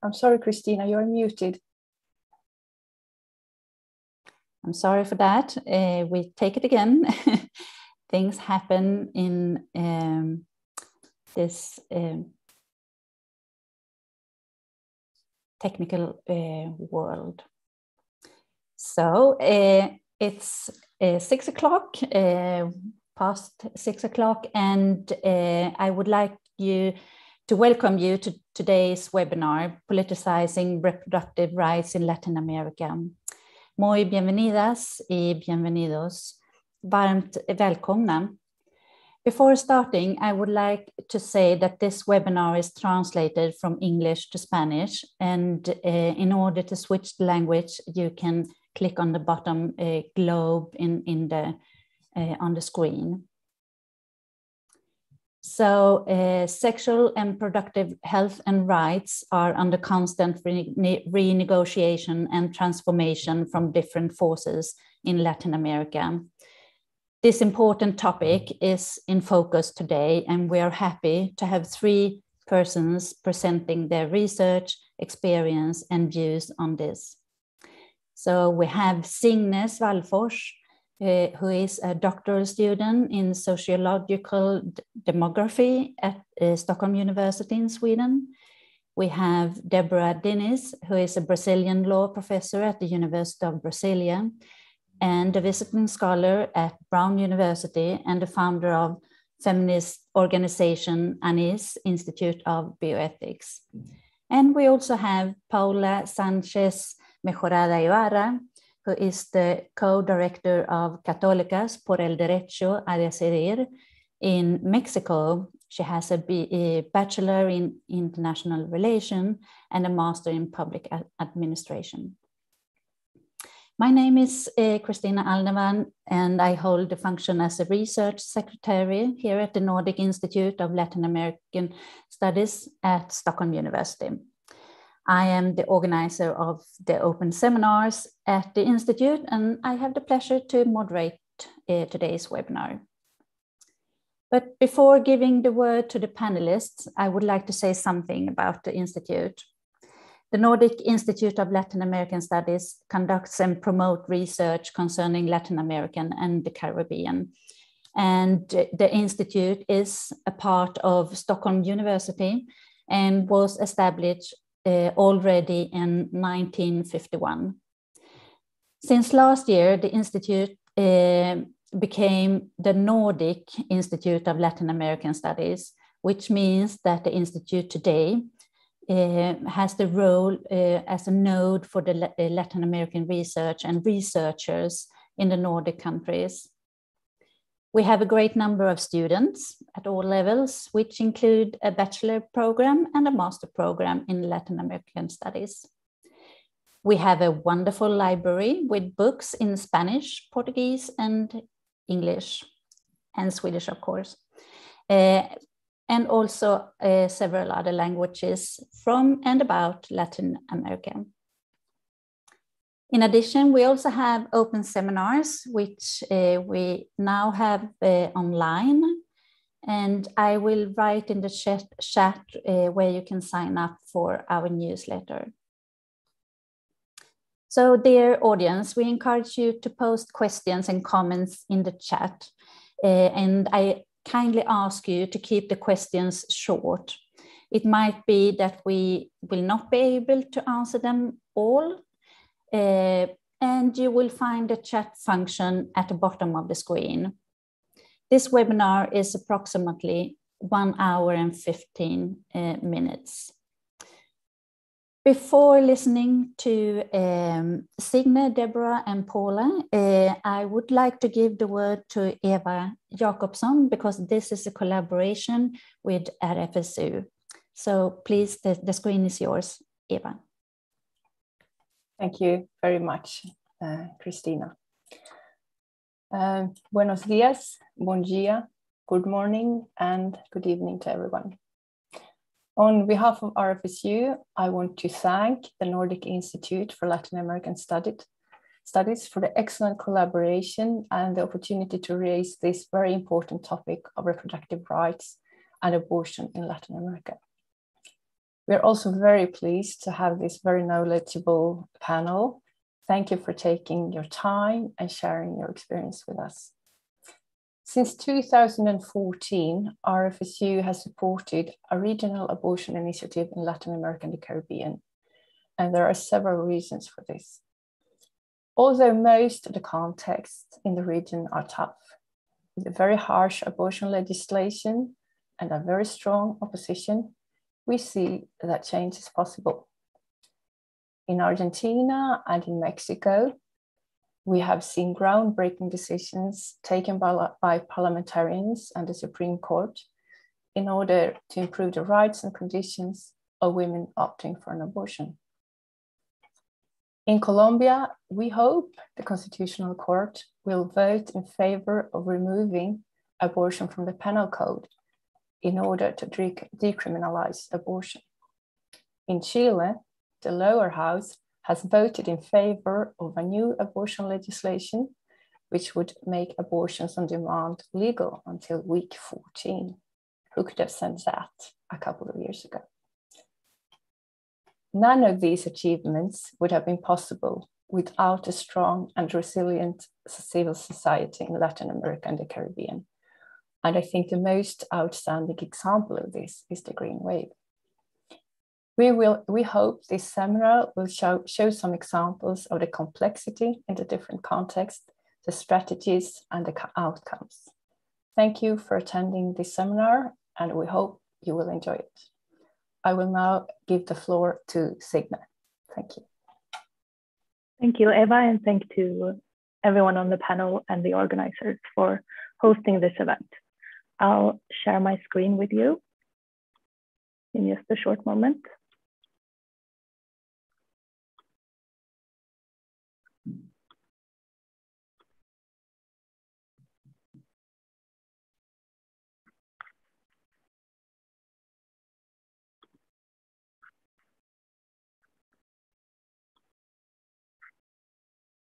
I'm sorry, Christina, you're muted. I'm sorry for that. We take it again. Things happen in this technical world. So it's 6 o'clock, past 6 o'clock, and I would like to welcome you to today's webinar, Politicizing Reproductive Rights in Latin America. Muy bienvenidas y bienvenidos. Varmt välkomna. Before starting, I would like to say that this webinar is translated from English to Spanish, and in order to switch the language, you can click on the bottom globe on the screen. So sexual and reproductive health and rights are under constant renegotiation and transformation from different forces in Latin America. This important topic is in focus today, and we are happy to have 3 persons presenting their research, experience, and views on this. So we have Signe Svallfors, who is a doctoral student in sociological demography at Stockholm University in Sweden. We have Deborah Diniz, who is a Brazilian law professor at the University of Brasilia and a visiting scholar at Brown University and the founder of feminist organization ANIS, Institute of Bioethics. And we also have Paula Sanchez Mejorada Ibarra, who is the co-director of Católicas por el Derecho a Decidir in Mexico. She has a bachelor in international relations and a master in public administration. My name is Christina Alnevan, and I hold the function as a research secretary here at the Nordic Institute of Latin American Studies at Stockholm University. I am the organizer of the open seminars at the Institute, and I have the pleasure to moderate today's webinar. But before giving the word to the panelists, I would like to say something about the Institute. The Nordic Institute of Latin American Studies conducts and promotes research concerning Latin American and the Caribbean. And the Institute is a part of Stockholm University and was established already in 1951. Since last year, the Institute became the Nordic Institute of Latin American Studies, which means that the Institute today has the role as a node for the Latin American research and researchers in the Nordic countries. We have a great number of students at all levels, which include a bachelor program and a master program in Latin American studies. We have a wonderful library with books in Spanish, Portuguese, and English, and Swedish, of course. And also several other languages from and about Latin America. In addition, we also have open seminars, which we now have online. And I will write in the chat where you can sign up for our newsletter. So dear audience, we encourage you to post questions and comments in the chat. And I kindly ask you to keep the questions short. It might be that we will not be able to answer them all, and you will find the chat function at the bottom of the screen. This webinar is approximately 1 hour and 15 minutes. Before listening to Signe, Deborah, and Paula, I would like to give the word to Eva Jakobsson, because this is a collaboration with RFSU. So please, the screen is yours, Eva. Thank you very much, Christina. Buenos días, bon dia, good morning, and good evening to everyone. On behalf of RFSU, I want to thank the Nordic Institute for Latin American Studies for the excellent collaboration and the opportunity to raise this very important topic of reproductive rights and abortion in Latin America. We're also very pleased to have this very knowledgeable panel. Thank you for taking your time and sharing your experience with us. Since 2014, RFSU has supported a regional abortion initiative in Latin America and the Caribbean, and there are several reasons for this. Although most of the contexts in the region are tough, with a very harsh abortion legislation and a very strong opposition, we see that change is possible. In Argentina and in Mexico, we have seen groundbreaking decisions taken by parliamentarians and the Supreme Court in order to improve the rights and conditions of women opting for an abortion. In Colombia, we hope the Constitutional Court will vote in favor of removing abortion from the penal code in order to decriminalize abortion. In Chile, the lower house has voted in favor of a new abortion legislation, which would make abortions on demand legal until week 14. Who could have said that a couple of years ago? None of these achievements would have been possible without a strong and resilient civil society in Latin America and the Caribbean. And I think the most outstanding example of this is the Green Wave. We hope this seminar will show some examples of the complexity in the different contexts, the strategies, and the outcomes. Thank you for attending this seminar, and we hope you will enjoy it. I will now give the floor to Signe. Thank you. Thank you, Eva, and thank you to everyone on the panel and the organizers for hosting this event. I'll share my screen with you in just a short moment.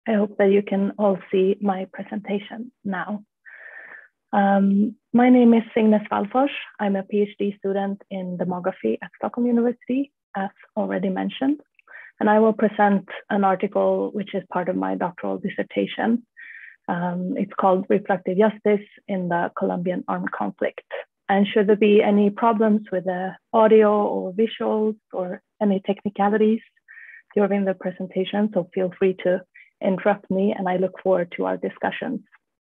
I hope that you can all see my presentation now. My name is Signe Svallfors. I'm a PhD student in demography at Stockholm University, as already mentioned. And I will present an article which is part of my doctoral dissertation. It's called Reproductive Justice in the Colombian Armed Conflict. And should there be any problems with the audio or visuals or any technicalities during the presentation, so feel free to interrupt me, and I look forward to our discussions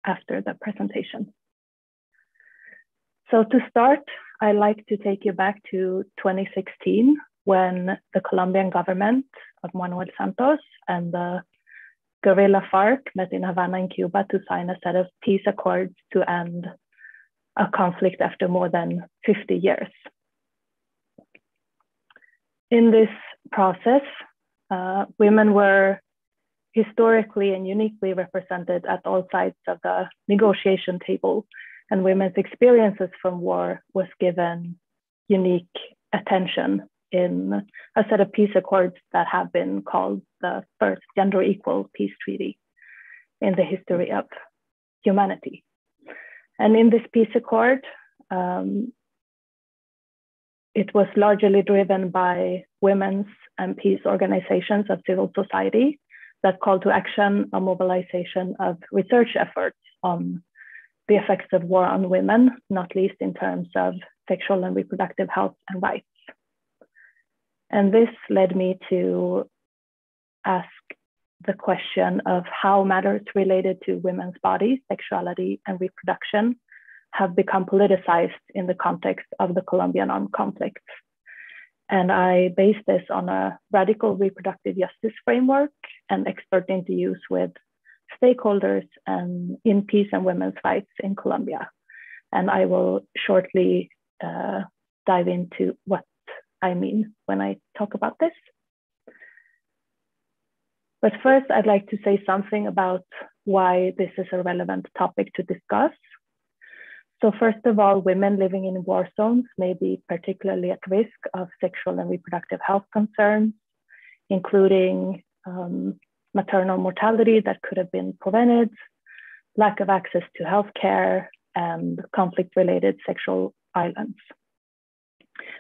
after the presentation. So to start, I'd like to take you back to 2016, when the Colombian government of Manuel Santos and the guerrilla FARC met in Havana in Cuba to sign a set of peace accords to end a conflict after more than 50 years. In this process, women were historically and uniquely represented at all sides of the negotiation table, and women's experiences from war was given unique attention in a set of peace accords that have been called the first gender equal peace treaty in the history of humanity. And in this peace accord, it was largely driven by women's and peace organizations of civil society that called to action a mobilization of research efforts on the effects of war on women, not least in terms of sexual and reproductive health and rights. And this led me to ask the question of how matters related to women's bodies, sexuality, and reproduction have become politicized in the context of the Colombian armed conflict. And I based this on a radical reproductive justice framework and expert interviews with stakeholders and in peace and women's rights in Colombia. And I will shortly dive into what I mean when I talk about this. But first, I'd like to say something about why this is a relevant topic to discuss. So first of all, women living in war zones may be particularly at risk of sexual and reproductive health concerns, including maternal mortality that could have been prevented, lack of access to healthcare, and conflict-related sexual violence.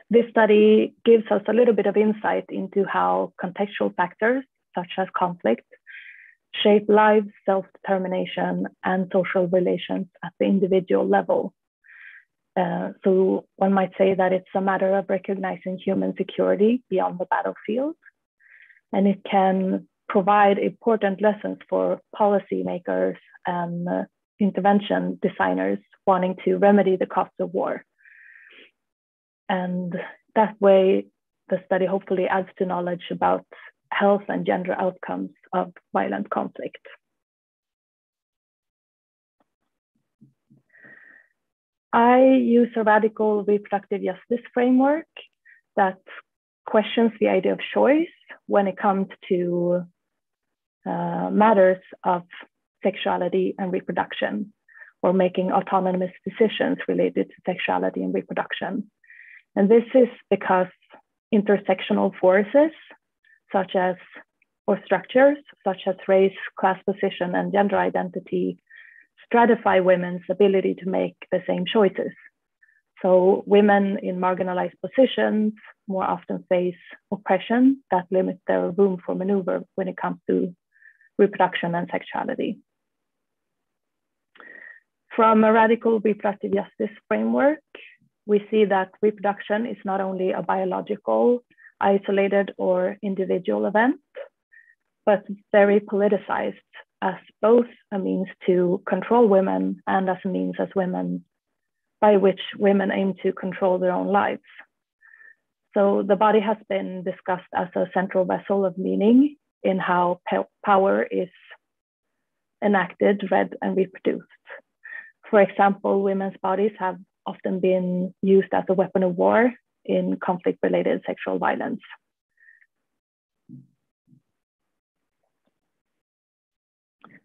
This study gives us a little bit of insight into how contextual factors, such as conflict, shape lives, self-determination, and social relations at the individual level. So one might say that it's a matter of recognizing human security beyond the battlefield, and it can provide important lessons for policymakers and intervention designers wanting to remedy the costs of war. And that way, the study hopefully adds to knowledge about health and gender outcomes of violent conflict. I use a radical reproductive justice framework that questions the idea of choice when it comes to matters of sexuality and reproduction, or making autonomous decisions related to sexuality and reproduction. And this is because intersectional forces, or structures such as race, class position, and gender identity stratify women's ability to make the same choices. So women in marginalized positions more often face oppression that limits their room for maneuver when it comes to reproduction and sexuality. From a radical reproductive justice framework, we see that reproduction is not only a biological, isolated, or individual event, but very politicized as both a means to control women and as a means by which women aim to control their own lives. So the body has been discussed as a central vessel of meaning in how power is enacted, read, and reproduced. For example, women's bodies have often been used as a weapon of war in conflict-related sexual violence.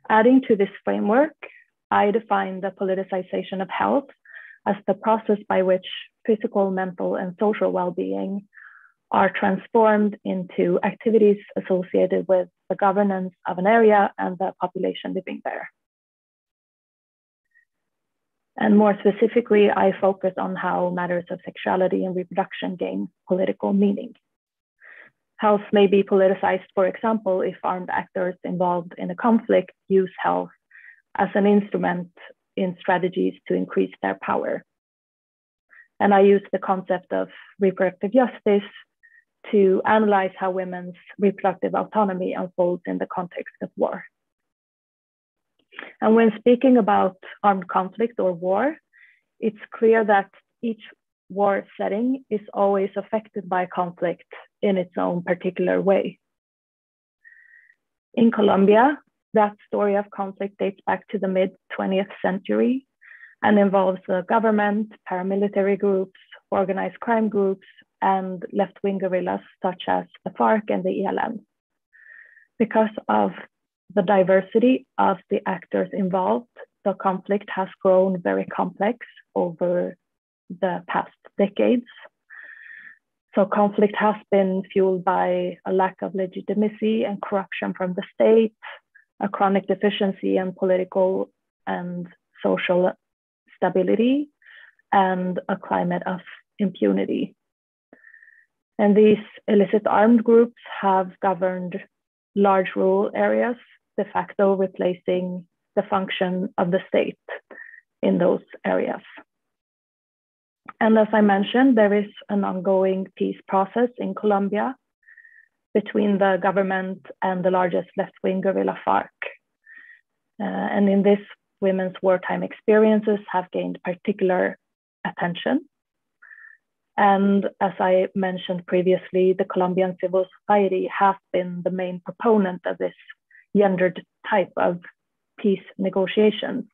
Adding to this framework, I define the politicization of health as the process by which physical, mental, and social well-being are transformed into activities associated with the governance of an area and the population living there. And more specifically, I focus on how matters of sexuality and reproduction gain political meaning. Health may be politicized, for example, if armed actors involved in a conflict use health as an instrument in strategies to increase their power. And I use the concept of reproductive justice to analyze how women's reproductive autonomy unfolds in the context of war. And when speaking about armed conflict or war, it's clear that each war setting is always affected by conflict in its own particular way. In Colombia, that story of conflict dates back to the mid-20th century and involves the government, paramilitary groups, organized crime groups, and left-wing guerrillas such as the FARC and the ELN. Because of the diversity of the actors involved, the conflict has grown very complex over the past decades. So conflict has been fueled by a lack of legitimacy and corruption from the state, a chronic deficiency in political and social stability, and a climate of impunity. And these illicit armed groups have governed large rural areas, de facto replacing the function of the state in those areas. And as I mentioned, there is an ongoing peace process in Colombia between the government and the largest left-wing guerrilla FARC. And in this, women's wartime experiences have gained particular attention. And as I mentioned previously, the Colombian civil society has been the main proponent of this gendered type of peace negotiations,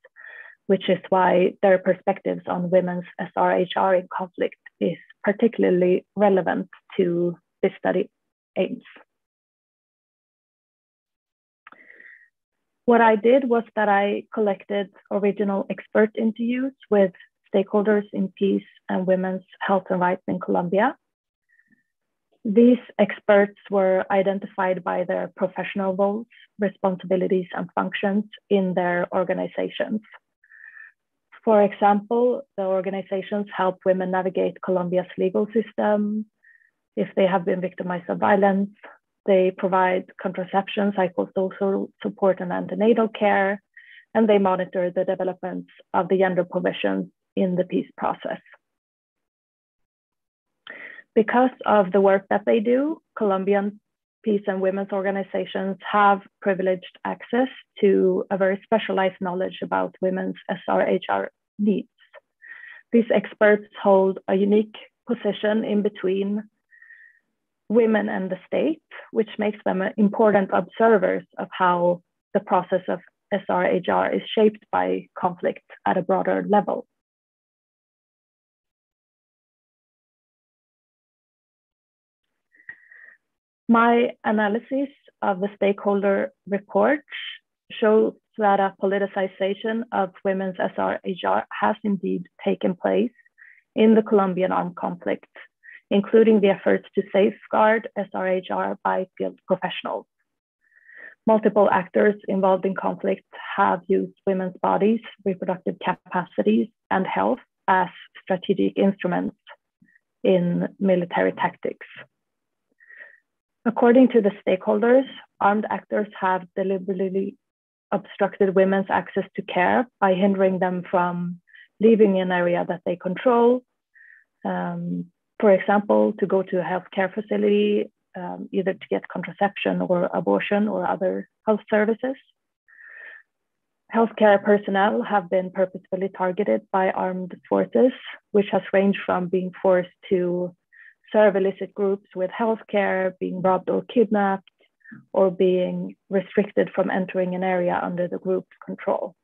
which is why their perspectives on women's SRHR in conflict is particularly relevant to this study aims. What I did was that I collected original expert interviews with stakeholders in peace and women's health and rights in Colombia. These experts were identified by their professional roles, responsibilities, and functions in their organizations. For example, the organizations help women navigate Colombia's legal system. If they have been victimized of violence, they provide contraception, psychosocial support, and antenatal care, and they monitor the developments of the gender provisions in the peace process. Because of the work that they do, Colombian peace and women's organizations have privileged access to a very specialized knowledge about women's SRHR needs. These experts hold a unique position in between women and the state, which makes them important observers of how the process of SRHR is shaped by conflict at a broader level. My analysis of the stakeholder report shows that a politicization of women's SRHR has indeed taken place in the Colombian armed conflict, including the efforts to safeguard SRHR by skilled professionals. Multiple actors involved in conflict have used women's bodies, reproductive capacities, and health as strategic instruments in military tactics. According to the stakeholders, armed actors have deliberately obstructed women's access to care by hindering them from leaving an area that they control. For example, to go to a healthcare facility, either to get contraception or abortion or other health services. Healthcare personnel have been purposefully targeted by armed forces, which has ranged from being forced to serve illicit groups with healthcare, being robbed or kidnapped, or being restricted from entering an area under the group's control.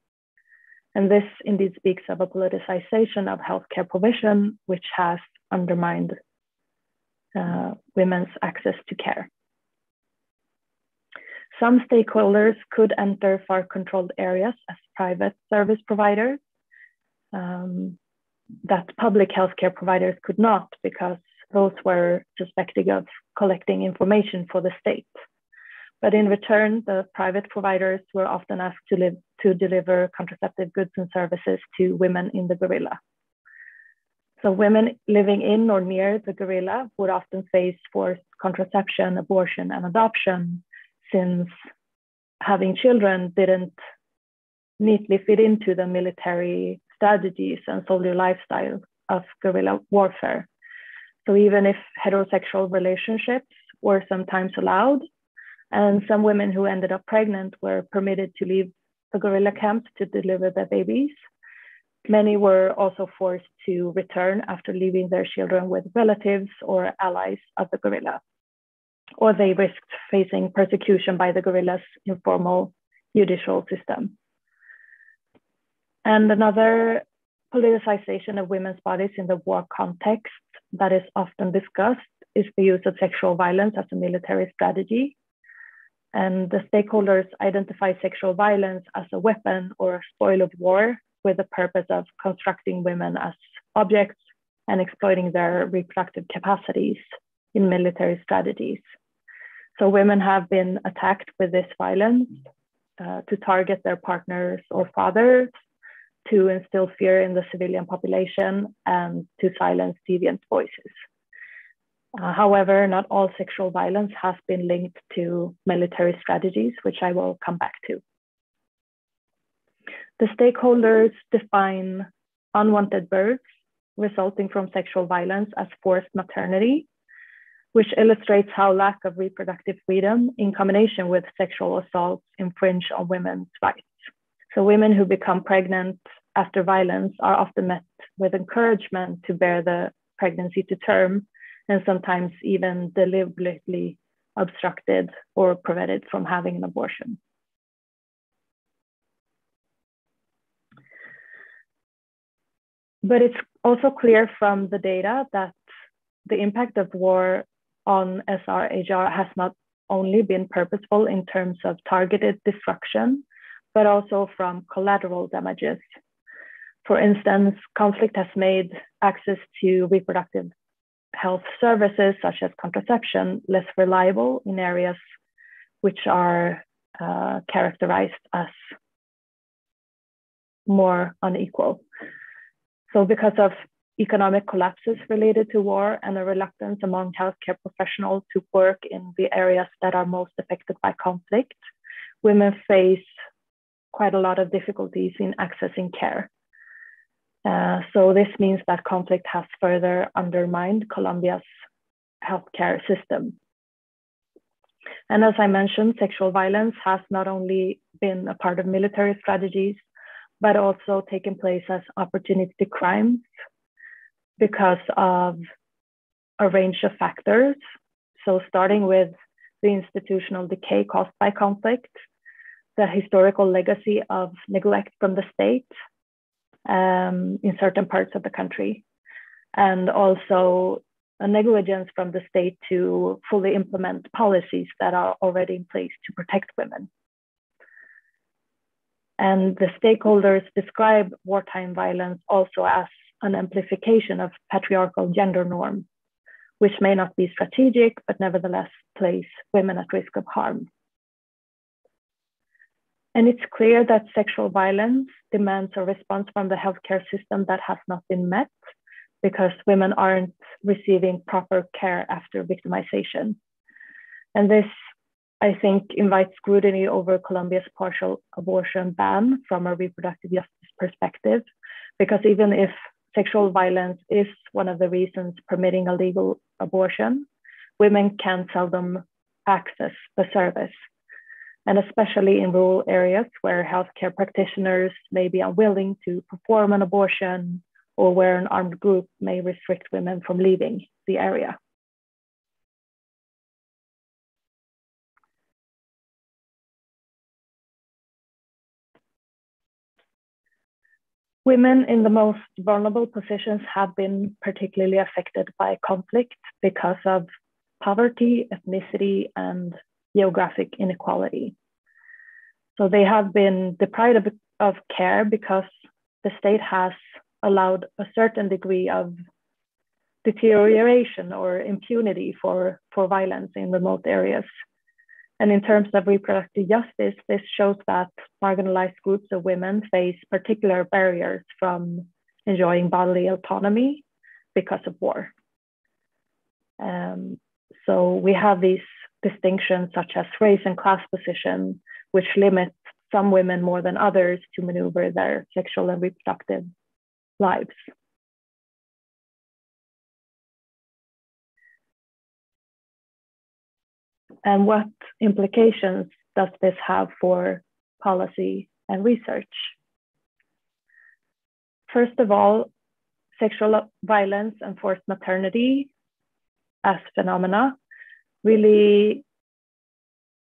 And this indeed speaks of a politicization of healthcare provision, which has undermined women's access to care. Some stakeholders could enter far-controlled areas as private service providers that public healthcare providers could not, because those were suspected of collecting information for the state. But in return, the private providers were often asked to deliver contraceptive goods and services to women in the guerrilla. So women living in or near the guerrilla would often face forced contraception, abortion, and adoption, since having children didn't neatly fit into the military strategies and soldier lifestyle of guerrilla warfare. So even if heterosexual relationships were sometimes allowed, and some women who ended up pregnant were permitted to leave the guerrilla camps to deliver their babies, many were also forced to return after leaving their children with relatives or allies of the guerrilla, or they risked facing persecution by the guerrilla's informal judicial system. And another politicization of women's bodies in the war context that is often discussed is the use of sexual violence as a military strategy. And the stakeholders identify sexual violence as a weapon or a spoil of war with the purpose of constructing women as objects and exploiting their reproductive capacities in military strategies. So women have been attacked with this violence to target their partners or fathers, to instill fear in the civilian population, and to silence deviant voices. However, not all sexual violence has been linked to military strategies, which I will come back to. The stakeholders define unwanted births resulting from sexual violence as forced maternity, which illustrates how lack of reproductive freedom in combination with sexual assaults infringe on women's rights. So women who become pregnant after violence are often met with encouragement to bear the pregnancy to term, and sometimes even deliberately obstructed or prevented from having an abortion. But it's also clear from the data that the impact of war on SRHR has not only been purposeful in terms of targeted destruction, but also from collateral damages. For instance, conflict has made access to reproductive health services such as contraception less reliable in areas which are characterized as more unequal. So because of economic collapses related to war and a reluctance among healthcare professionals to work in the areas that are most affected by conflict, women face quite a lot of difficulties in accessing care. So this means that conflict has further undermined Colombia's healthcare system. And as I mentioned, sexual violence has not only been a part of military strategies, but also taken place as opportunity crimes because of a range of factors. So starting with the institutional decay caused by conflict, the historical legacy of neglect from the state in certain parts of the country, and also a negligence from the state to fully implement policies that are already in place to protect women. And the stakeholders describe wartime violence also as an amplification of patriarchal gender norms, which may not be strategic, but nevertheless place women at risk of harm. And it's clear that sexual violence demands a response from the healthcare system that has not been met, because women aren't receiving proper care after victimization. And this, I think, invites scrutiny over Colombia's partial abortion ban from a reproductive justice perspective, because even if sexual violence is one of the reasons permitting a legal abortion, women can seldom access the service. And especially in rural areas where healthcare practitioners may be unwilling to perform an abortion, or where an armed group may restrict women from leaving the area. Women in the most vulnerable positions have been particularly affected by conflict because of poverty, ethnicity, and geographic inequality. So they have been deprived of care because the state has allowed a certain degree of deterioration or impunity for violence in remote areas. And in terms of reproductive justice, this shows that marginalized groups of women face particular barriers from enjoying bodily autonomy because of war. So we have these distinctions such as race and class position, which limit some women more than others to maneuver their sexual and reproductive lives. And what implications does this have for policy and research? First of all, sexual violence and forced maternity as phenomena really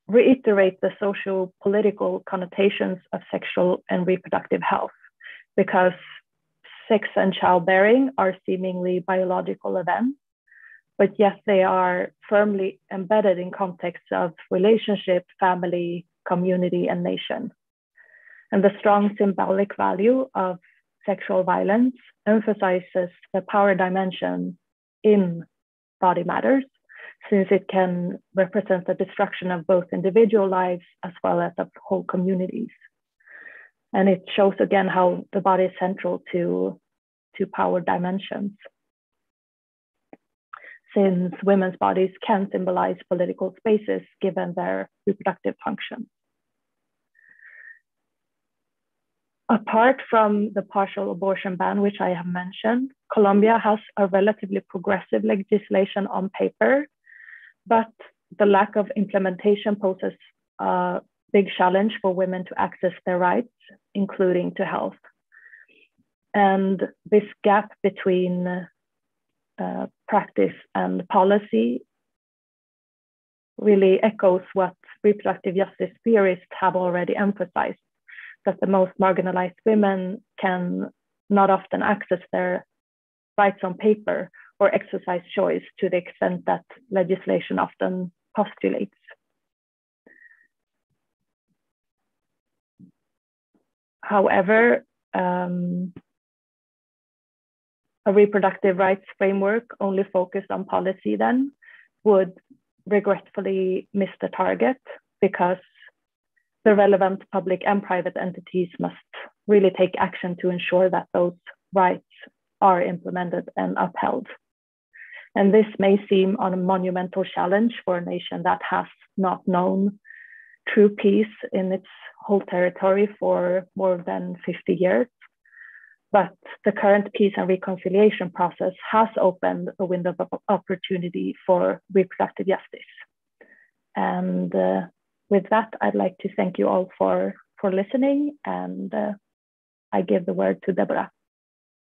reiterate the socio-political connotations of sexual and reproductive health, because sex and childbearing are seemingly biological events, but yet they are firmly embedded in contexts of relationship, family, community, and nation. And the strong symbolic value of sexual violence emphasizes the power dimension in body matters, since it can represent the destruction of both individual lives as well as of whole communities. And it shows again how the body is central to power dimensions, since women's bodies can symbolize political spaces given their reproductive function. Apart from the partial abortion ban, which I have mentioned, Colombia has a relatively progressive legislation on paper, but the lack of implementation poses a big challenge for women to access their rights, including to health. And this gap between practice and policy really echoes what reproductive justice theorists have already emphasized, that the most marginalized women can not often access their rights on paper or exercise choice to the extent that legislation often postulates. However, a reproductive rights framework only focused on policy then would regretfully miss the target, because the relevant public and private entities must really take action to ensure that those rights are implemented and upheld. And this may seem a monumental challenge for a nation that has not known true peace in its whole territory for more than 50 years. But the current peace and reconciliation process has opened a window of opportunity for reproductive justice. And with that, I'd like to thank you all for listening, and I give the word to Deborah.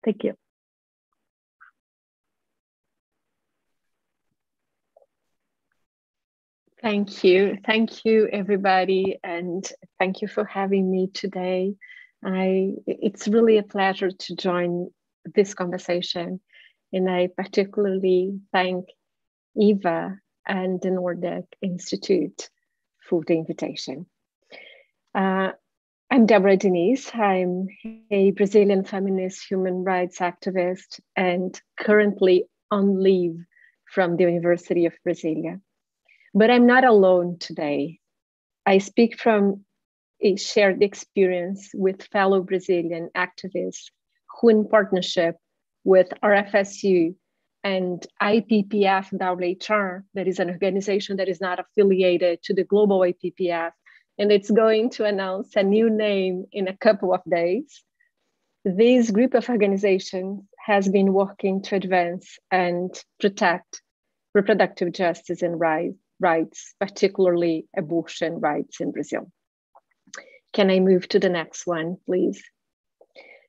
Thank you. Thank you. Thank you, everybody. And thank you for having me today. It's really a pleasure to join this conversation. And I particularly thank Eva and the Nordic Institute for the invitation. I'm Deborah Diniz. I'm a Brazilian feminist human rights activist and currently on leave from the University of Brasilia. But I'm not alone today. I speak from a shared experience with fellow Brazilian activists who, in partnership with RFSU and IPPF-HR, that is an organization that is not affiliated to the global IPPF, and it's going to announce a new name in a couple of days. This group of organizations has been working to advance and protect reproductive justice and rights, particularly abortion rights in Brazil. Can I move to the next one, please?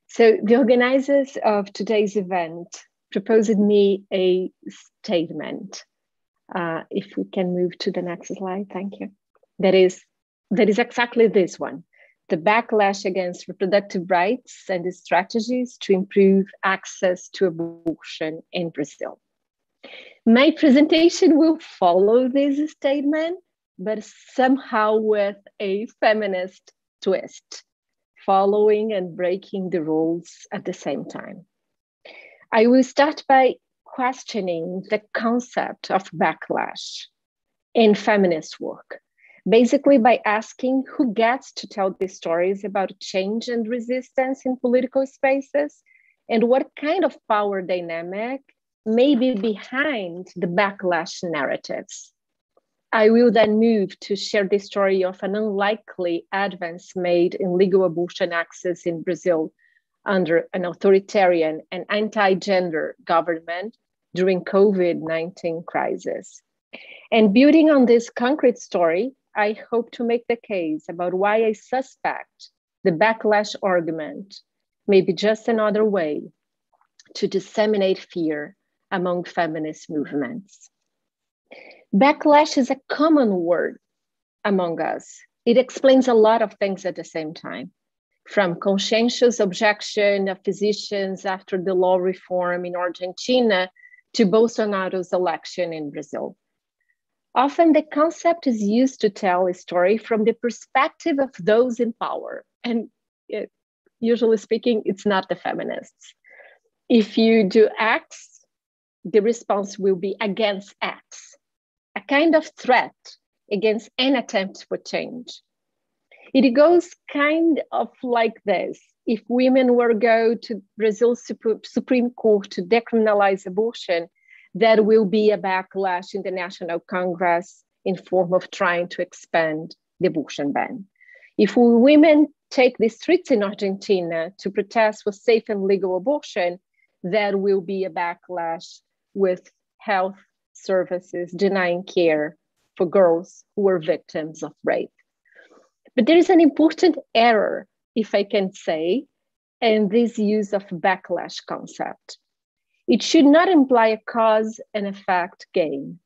So the organizers of today's event proposed me a statement. If we can move to the next slide, thank you. That is exactly this one: the backlash against reproductive rights and the strategies to improve access to abortion in Brazil. My presentation will follow this statement, but somehow with a feminist twist, following and breaking the rules at the same time. I will start by questioning the concept of backlash in feminist work, basically by asking who gets to tell the stories about change and resistance in political spaces, and what kind of power dynamic may be behind the backlash narratives. I will then move to share the story of an unlikely advance made in legal abortion access in Brazil under an authoritarian and anti-gender government during COVID-19 crisis. And building on this concrete story, I hope to make the case about why I suspect the backlash argument may be just another way to disseminate fear among feminist movements. Backlash is a common word among us. It explains a lot of things at the same time, from conscientious objection of physicians after the law reform in Argentina to Bolsonaro's election in Brazil. Often the concept is used to tell a story from the perspective of those in power. And usually speaking, it's not the feminists. If you do X, the response will be against X, a kind of threat against any attempt for change. It goes kind of like this. If women were to go to Brazil's Supreme Court to decriminalize abortion, there will be a backlash in the National Congress in form of trying to expand the abortion ban. If women take the streets in Argentina to protest for safe and legal abortion, there will be a backlash with health services denying care for girls who were victims of rape. But there is an important error, if I can say, in this use of backlash concept. It should not imply a cause and effect game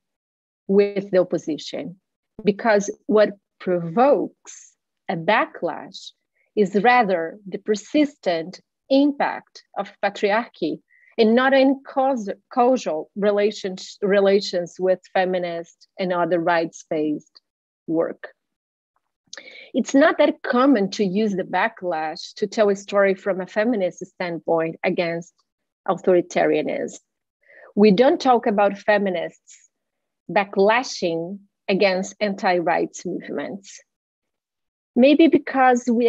with the opposition, because what provokes a backlash is rather the persistent impact of patriarchy and not any causal relations with feminist and other rights-based work. It's not that common to use the backlash to tell a story from a feminist standpoint against authoritarianism. We don't talk about feminists backlashing against anti-rights movements. Maybe because we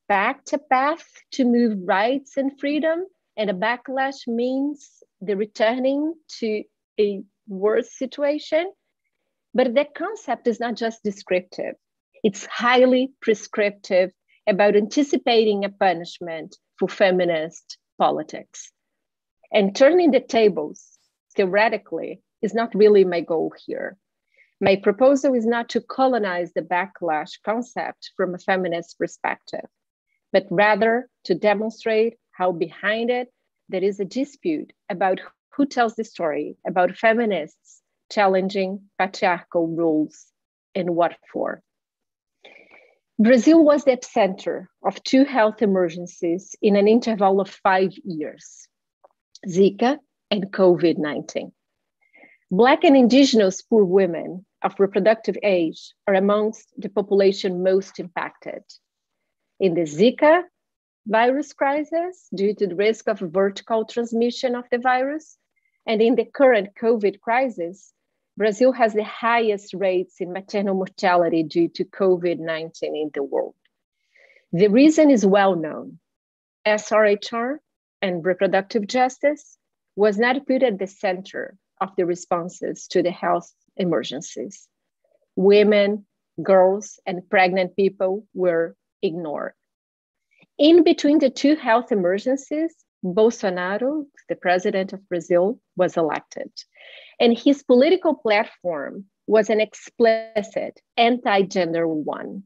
expect a path to move rights and freedom, and a backlash means the returning to a worse situation. But that concept is not just descriptive. It's highly prescriptive about anticipating a punishment for feminist politics. And turning the tables, theoretically, is not really my goal here. My proposal is not to colonize the backlash concept from a feminist perspective, but rather to demonstrate how behind it there is a dispute about who tells the story about feminists challenging patriarchal rules and what for. Brazil was the epicenter of 2 health emergencies in an interval of 5 years, Zika and COVID-19. Black and indigenous poor women of reproductive age are amongst the population most impacted. In the Zika virus crisis, due to the risk of vertical transmission of the virus, and in the current COVID crisis, Brazil has the highest rates in maternal mortality due to COVID-19 in the world. The reason is well known. SRHR and reproductive justice was not put at the center of the responses to the health emergencies. Women, girls, and pregnant people were ignored. In between the 2 health emergencies, Bolsonaro, the president of Brazil, was elected. And his political platform was an explicit anti-gender one.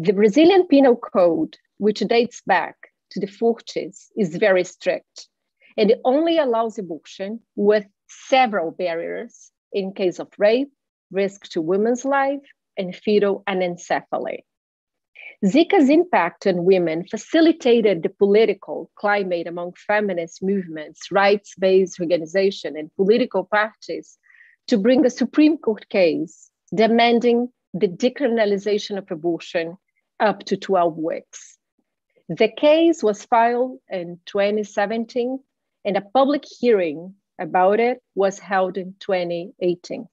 The Brazilian Penal Code, which dates back to the 40s, is very strict, and it only allows abortion with several barriers in case of rape, risk to women's life, and fetal anencephaly. Zika's impact on women facilitated the political climate among feminist movements, rights-based organizations, and political parties to bring a Supreme Court case demanding the decriminalization of abortion up to 12 weeks. The case was filed in 2017, and a public hearing about it was held in 2018.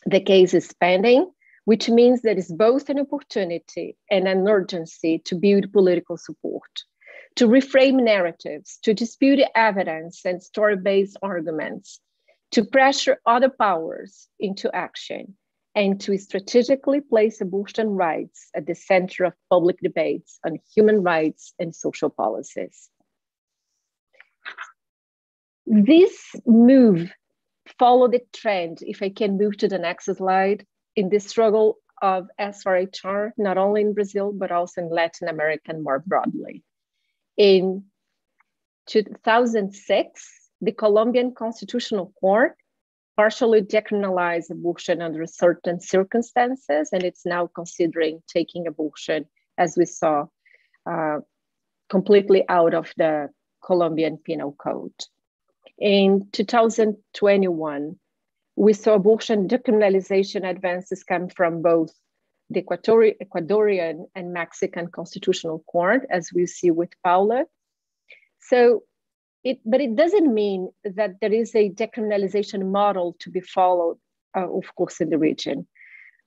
The case is pending, which means there is both an opportunity and an urgency to build political support, to reframe narratives, to dispute evidence and story-based arguments, to pressure other powers into action, and to strategically place abortion rights at the center of public debates on human rights and social policies. This move followed the trend, if I can move to the next slide, in the struggle of SRHR, not only in Brazil, but also in Latin America more broadly. In 2006, the Colombian Constitutional Court partially decriminalized abortion under certain circumstances, and it's now considering taking abortion, as we saw, completely out of the Colombian Penal Code. In 2021, we saw abortion decriminalization advances come from both the Ecuadorian and Mexican Constitutional Court, as we see with Paula. But it doesn't mean that there is a decriminalization model to be followed, of course, in the region.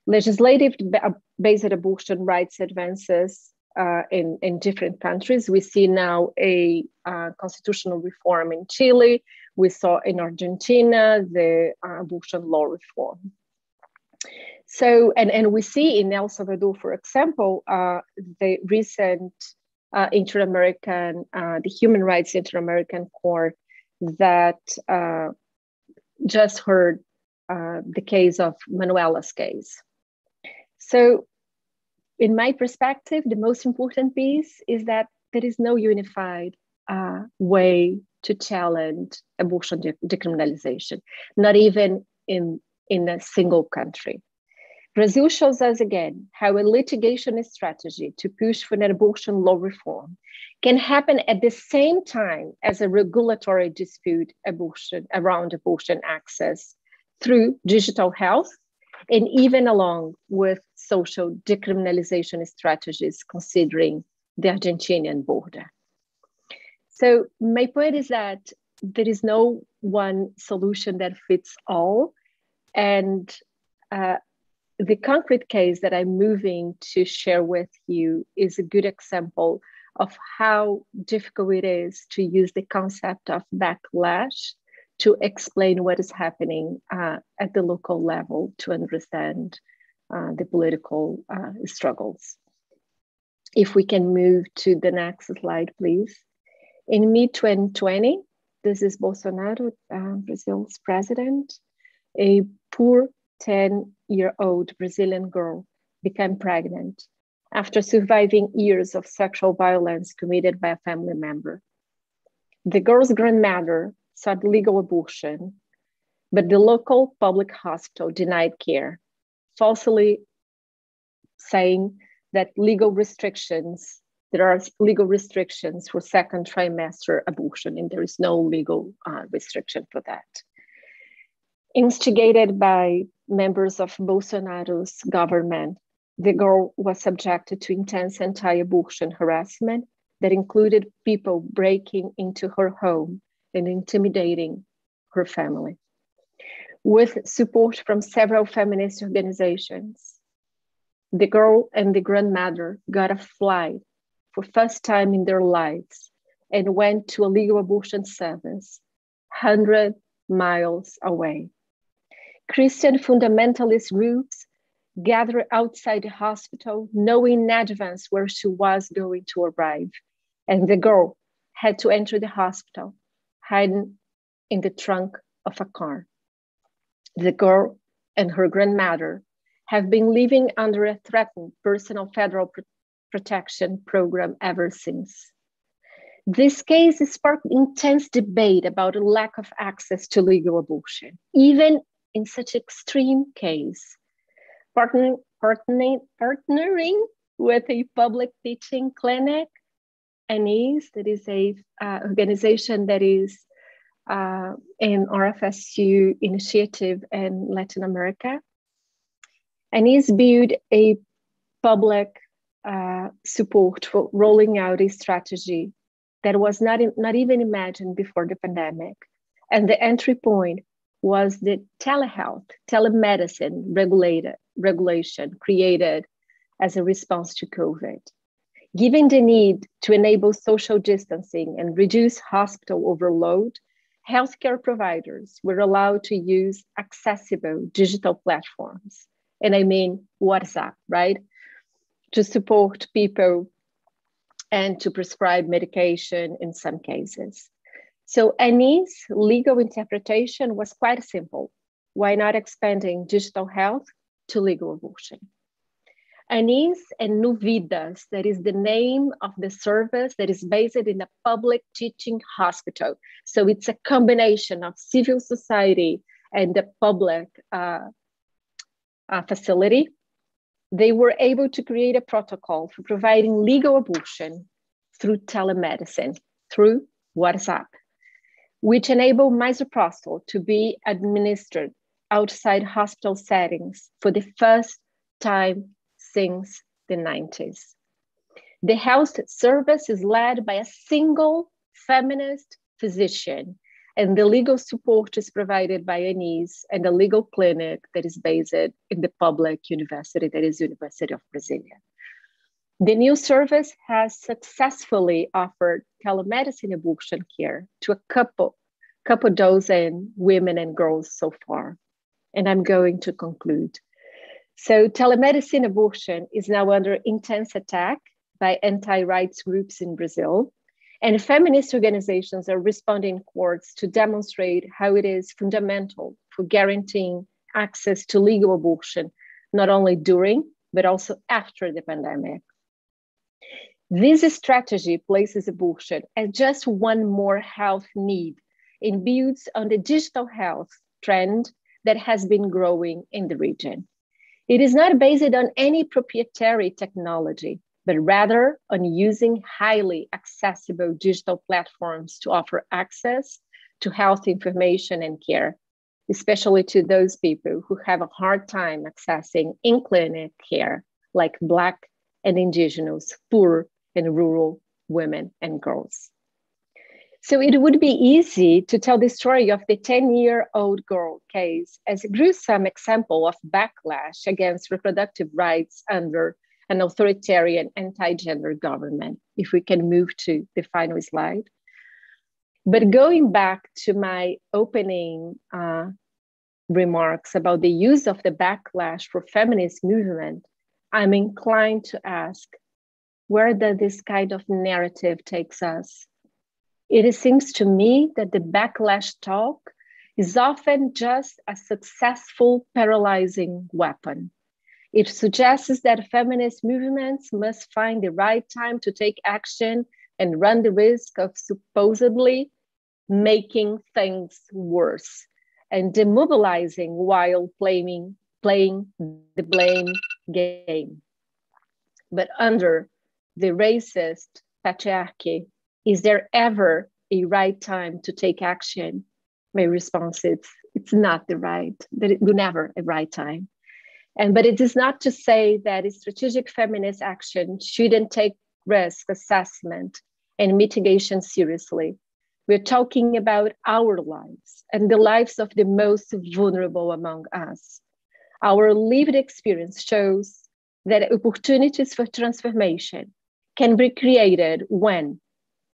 Legislative-based abortion rights advances in different countries. We see now a constitutional reform in Chile. We saw in Argentina the abortion law reform. So, and we see in El Salvador, for example, the recent Inter-American, the Human Rights Inter-American Court that just heard the case of Manuela's case. So in my perspective, the most important piece is that there is no unified way to challenge abortion decriminalization, not even in a single country. Brazil shows us again how a litigation strategy to push for an abortion law reform can happen at the same time as a regulatory dispute around abortion access through digital health, and even along with social decriminalization strategies considering the Argentinian border. So my point is that there is no one solution that fits all, and the concrete case that I'm moving to share with you is a good example of how difficult it is to use the concept of backlash to explain what is happening at the local level to understand the political struggles. If we can move to the next slide, please. In mid-2020, this is Bolsonaro, Brazil's president. A poor 10-year-old Brazilian girl became pregnant after surviving years of sexual violence committed by a family member. The girl's grandmother sought legal abortion, but the local public hospital denied care, falsely saying that there are legal restrictions for second trimester abortion, and there is no legal restriction for that. Instigated by members of Bolsonaro's government, the girl was subjected to intense anti-abortion harassment that included people breaking into her home and intimidating her family. With support from several feminist organizations, the girl and the grandmother got a flight for first time in their lives and went to a legal abortion service 100 miles away. Christian fundamentalist groups gathered outside the hospital, knowing in advance where she was going to arrive, and the girl had to enter the hospital, hiding in the trunk of a car. The girl and her grandmother have been living under a threatened personal federal protection program ever since. This case sparked intense debate about a lack of access to legal abortion, even in such extreme case. Partnering with a public teaching clinic, ANIS, that is a organization that is an RFSU initiative in Latin America. ANIS built a public support for rolling out a strategy that was not even imagined before the pandemic. And the entry point was the telehealth, telemedicine regulation created as a response to COVID. Given the need to enable social distancing and reduce hospital overload, healthcare providers were allowed to use accessible digital platforms. And I mean WhatsApp, right? To support people and to prescribe medication in some cases. So ANI's legal interpretation was quite simple. Why not expanding digital health to legal abortion? ANIS and Nuvidas, that is the name of the service that is based in a public teaching hospital. So it's a combination of civil society and the public facility. They were able to create a protocol for providing legal abortion through telemedicine, through WhatsApp, which enabled misoprostol to be administered outside hospital settings for the first time since the 90s. The health service is led by a single feminist physician, and the legal support is provided by ANIS and a legal clinic that is based in the public university, that is University of Brasilia. The new service has successfully offered telemedicine abortion care to a couple dozen women and girls so far. And I'm going to conclude. So telemedicine abortion is now under intense attack by anti-rights groups in Brazil. And feminist organizations are responding in courts to demonstrate how it is fundamental for guaranteeing access to legal abortion, not only during, but also after the pandemic. This strategy places abortion as just one more health need and builds on the digital health trend that has been growing in the region. It is not based on any proprietary technology, but rather on using highly accessible digital platforms to offer access to health information and care, especially to those people who have a hard time accessing in-clinic care, like Black and Indigenous, poor and rural women and girls. So it would be easy to tell the story of the 10-year-old girl case as a gruesome example of backlash against reproductive rights under an authoritarian anti-gender government, if we can move to the final slide. But going back to my opening remarks about the use of the backlash for feminist movement, I'm inclined to ask, where does this kind of narrative takes us? It seems to me that the backlash talk is often just a successful paralyzing weapon. It suggests that feminist movements must find the right time to take action and run the risk of supposedly making things worse and demobilizing while playing the blame game. But under the racist patriarchy, is there ever a right time to take action? My response is, it's not the right, that it will never a right time. But it is not to say that strategic feminist action shouldn't take risk assessment and mitigation seriously. We're talking about our lives and the lives of the most vulnerable among us. Our lived experience shows that opportunities for transformation can be created when,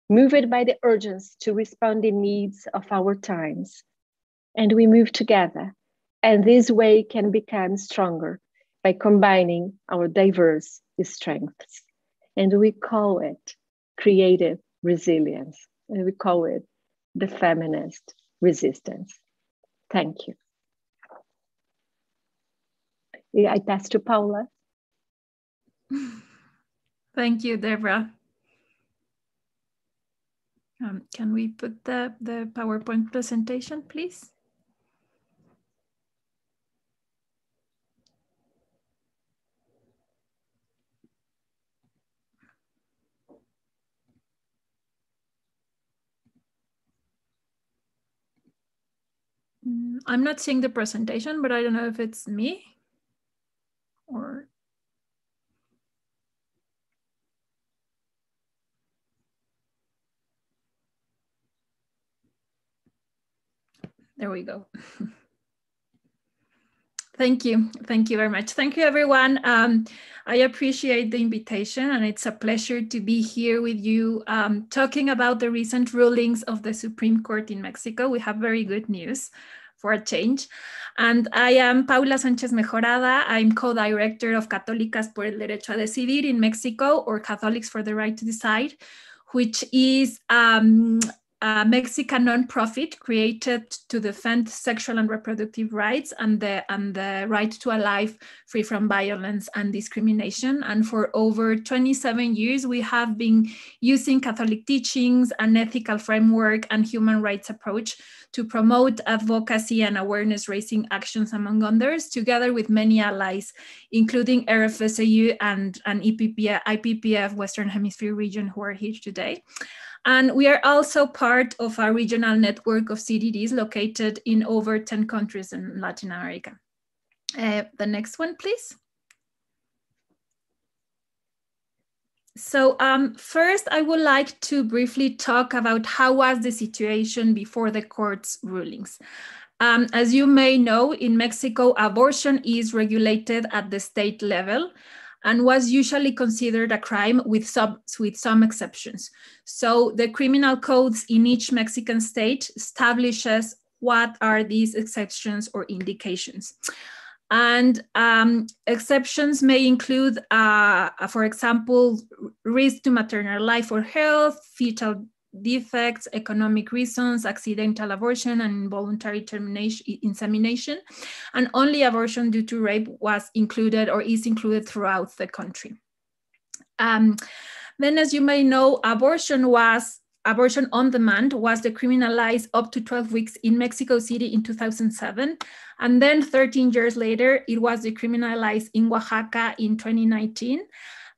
moved by the urgency to respond to the needs of our times, and we move together. And this way can become stronger by combining our diverse strengths. And we call it creative resilience. And we call it the feminist resistance. Thank you. I pass to Paula. Thank you, Deborah. Can we put the PowerPoint presentation, please? I'm not seeing the presentation, but I don't know if it's me or... There we go. Thank you. Thank you very much. Thank you, everyone. I appreciate the invitation, and it's a pleasure to be here with you talking about the recent rulings of the Supreme Court in Mexico. We have very good news for a change. And I am Paula Sánchez Mejorada. I'm co-director of Católicas por el Derecho a Decidir in Mexico, or Catholics for the Right to Decide, which is a Mexican nonprofit created to defend sexual and reproductive rights and the right to a life free from violence and discrimination. And for over 27 years, we have been using Catholic teachings, an ethical framework, and human rights approach to promote advocacy and awareness raising actions, among others, together with many allies, including RFSAU and IPPF Western Hemisphere region, who are here today. And we are also part of a regional network of CDDs located in over 10 countries in Latin America. The next one, please. So first, I would like to briefly talk about how was the situation before the court's rulings. As you may know, in Mexico, abortion is regulated at the state level and was usually considered a crime with some exceptions. So the criminal codes in each Mexican state establishes what are these exceptions or indications. And exceptions may include, for example, risk to maternal life or health, fetal defects, economic reasons, accidental abortion, and involuntary insemination. And only abortion due to rape was included or is included throughout the country. Then, as you may know, abortion on demand was decriminalized up to 12 weeks in Mexico City in 2007. And then 13 years later, it was decriminalized in Oaxaca in 2019.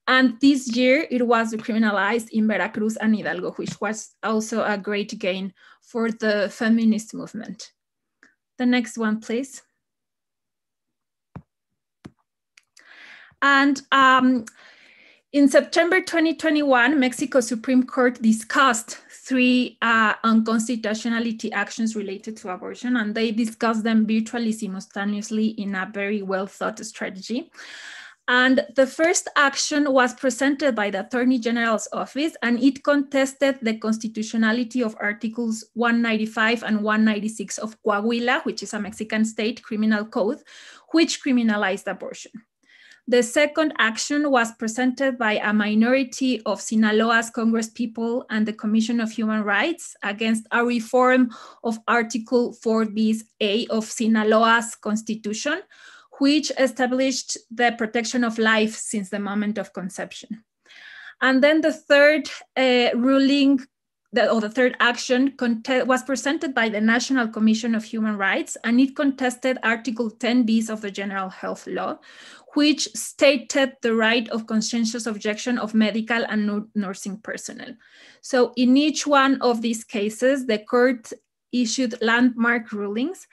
And this year, it was decriminalized in Veracruz and Hidalgo, which was also a great gain for the feminist movement. The next one, please. And in September 2021, Mexico Supreme Court discussed 3 unconstitutionality actions related to abortion, and they discuss them virtually simultaneously in a very well thought strategy. And the first action was presented by the Attorney General's office, and it contested the constitutionality of Articles 195 and 196 of Coahuila, which is a Mexican state criminal code, which criminalized abortion. The second action was presented by a minority of Sinaloa's congresspeople and the Commission of Human Rights against a reform of Article 4b(a) of Sinaloa's constitution, which established the protection of life since the moment of conception. And then the third ruling, the third action was presented by the National Commission of Human Rights, and it contested Article 10b of the General Health Law, which stated the right of conscientious objection of medical and nursing personnel. So in each one of these cases, the court issued landmark rulings.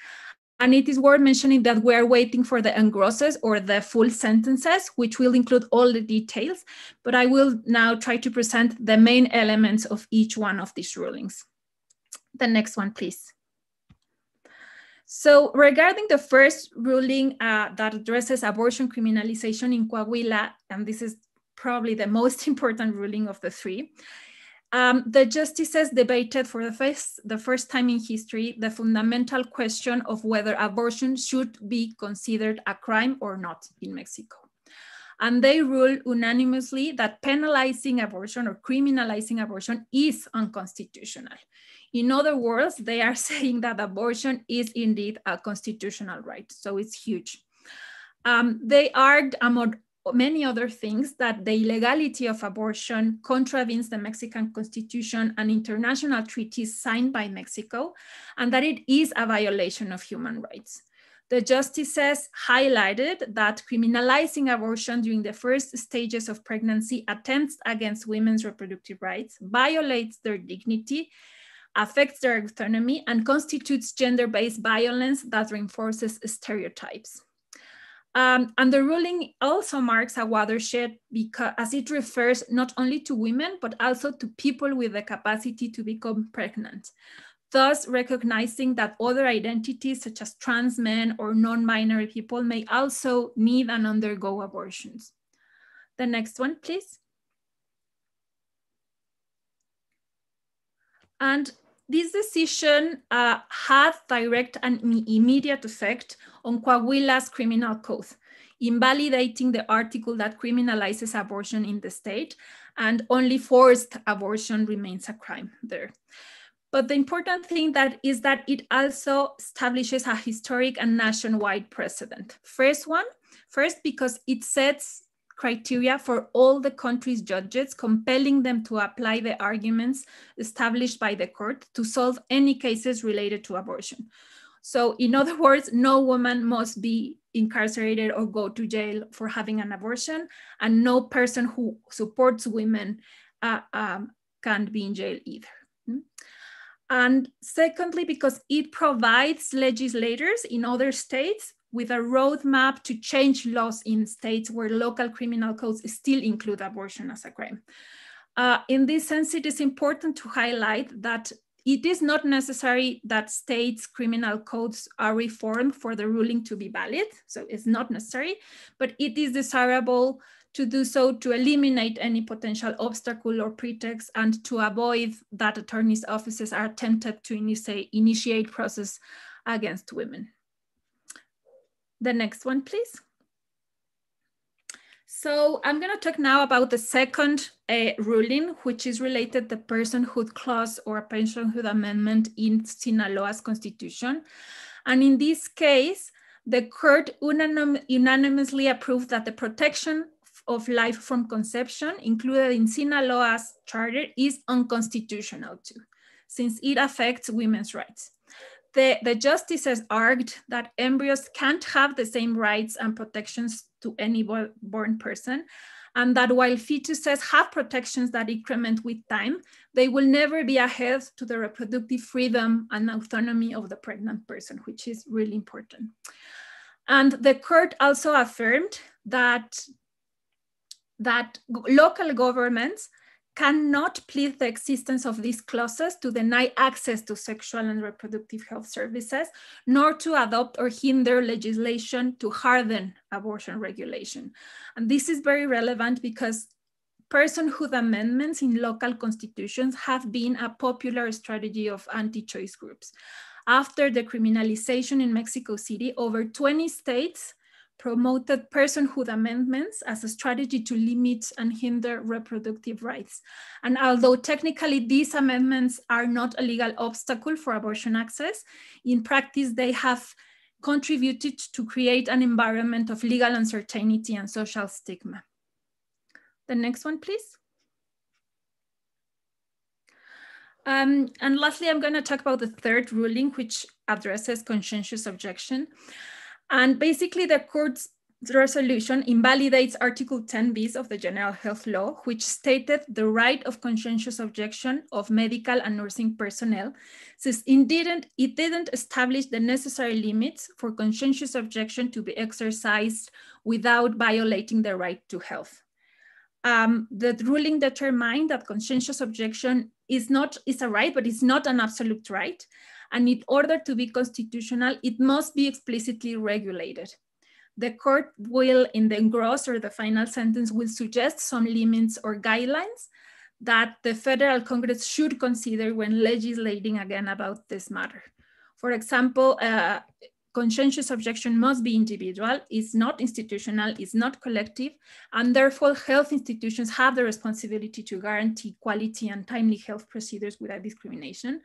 And it is worth mentioning that we are waiting for the engrosses or the full sentences, which will include all the details, but I will now try to present the main elements of each one of these rulings. The next one, please. So regarding the first ruling that addresses abortion criminalization in Coahuila, and this is probably the most important ruling of the 3, the justices debated for the first time in history the fundamental question of whether abortion should be considered a crime or not in Mexico. And they ruled unanimously that penalizing abortion or criminalizing abortion is unconstitutional. In other words, they are saying that abortion is indeed a constitutional right, so it's huge. They argued, among many other things, that the illegality of abortion contravenes the Mexican Constitution and international treaties signed by Mexico, and that it is a violation of human rights. The justices highlighted that criminalizing abortion during the first stages of pregnancy attempts against women's reproductive rights, violates their dignity, affects their autonomy, and constitutes gender-based violence that reinforces stereotypes. And the ruling also marks a watershed because as it refers not only to women, but also to people with the capacity to become pregnant, thus recognizing that other identities such as trans men or non-binary people may also need and undergo abortions. The next one, please. And this decision had direct and immediate effect on Coahuila's criminal code, invalidating the article that criminalizes abortion in the state, and only forced abortion remains a crime there. But the important thing is that it also establishes a historic and nationwide precedent. First, because it sets criteria for all the country's judges, compelling them to apply the arguments established by the court to solve any cases related to abortion. So in other words, no woman must be incarcerated or go to jail for having an abortion, and no person who supports women can't be in jail either. And secondly, because it provides legislators in other states with a roadmap to change laws in states where local criminal codes still include abortion as a crime. In this sense, it is important to highlight that it is not necessary that states' criminal codes are reformed for the ruling to be valid. So it's not necessary, but it is desirable to do so to eliminate any potential obstacle or pretext and to avoid that attorneys' offices are tempted to initiate process against women. The next one, please. So I'm going to talk now about the second ruling, which is related to the personhood clause or personhood amendment in Sinaloa's constitution. And in this case, the court unanimously approved that the protection of life from conception included in Sinaloa's charter is unconstitutional too, since it affects women's rights. The justices argued that embryos can't have the same rights and protections to any born person, and that while fetuses have protections that increment with time, they will never be ahead to the reproductive freedom and autonomy of the pregnant person, which is really important. And the court also affirmed that local governments cannot plead the existence of these clauses to deny access to sexual and reproductive health services, nor to adopt or hinder legislation to harden abortion regulation. And this is very relevant because personhood amendments in local constitutions have been a popular strategy of anti-choice groups. After decriminalization in Mexico City, over 20 states promoted personhood amendments as a strategy to limit and hinder reproductive rights. And although technically these amendments are not a legal obstacle for abortion access, in practice they have contributed to create an environment of legal uncertainty and social stigma. The next one, please. And lastly, I'm going to talk about the third ruling, which addresses conscientious objection. And basically, the court's resolution invalidates Article 10 bis of the General Health Law, which stated the right of conscientious objection of medical and nursing personnel, since it didn't establish the necessary limits for conscientious objection to be exercised without violating the right to health. The ruling determined that conscientious objection is a right, but it's not an absolute right. And in order to be constitutional, it must be explicitly regulated. The court will, in the engross or the final sentence, will suggest some limits or guidelines that the Federal Congress should consider when legislating again about this matter. For example, conscientious objection must be individual, is not institutional, is not collective, and therefore health institutions have the responsibility to guarantee quality and timely health procedures without discrimination,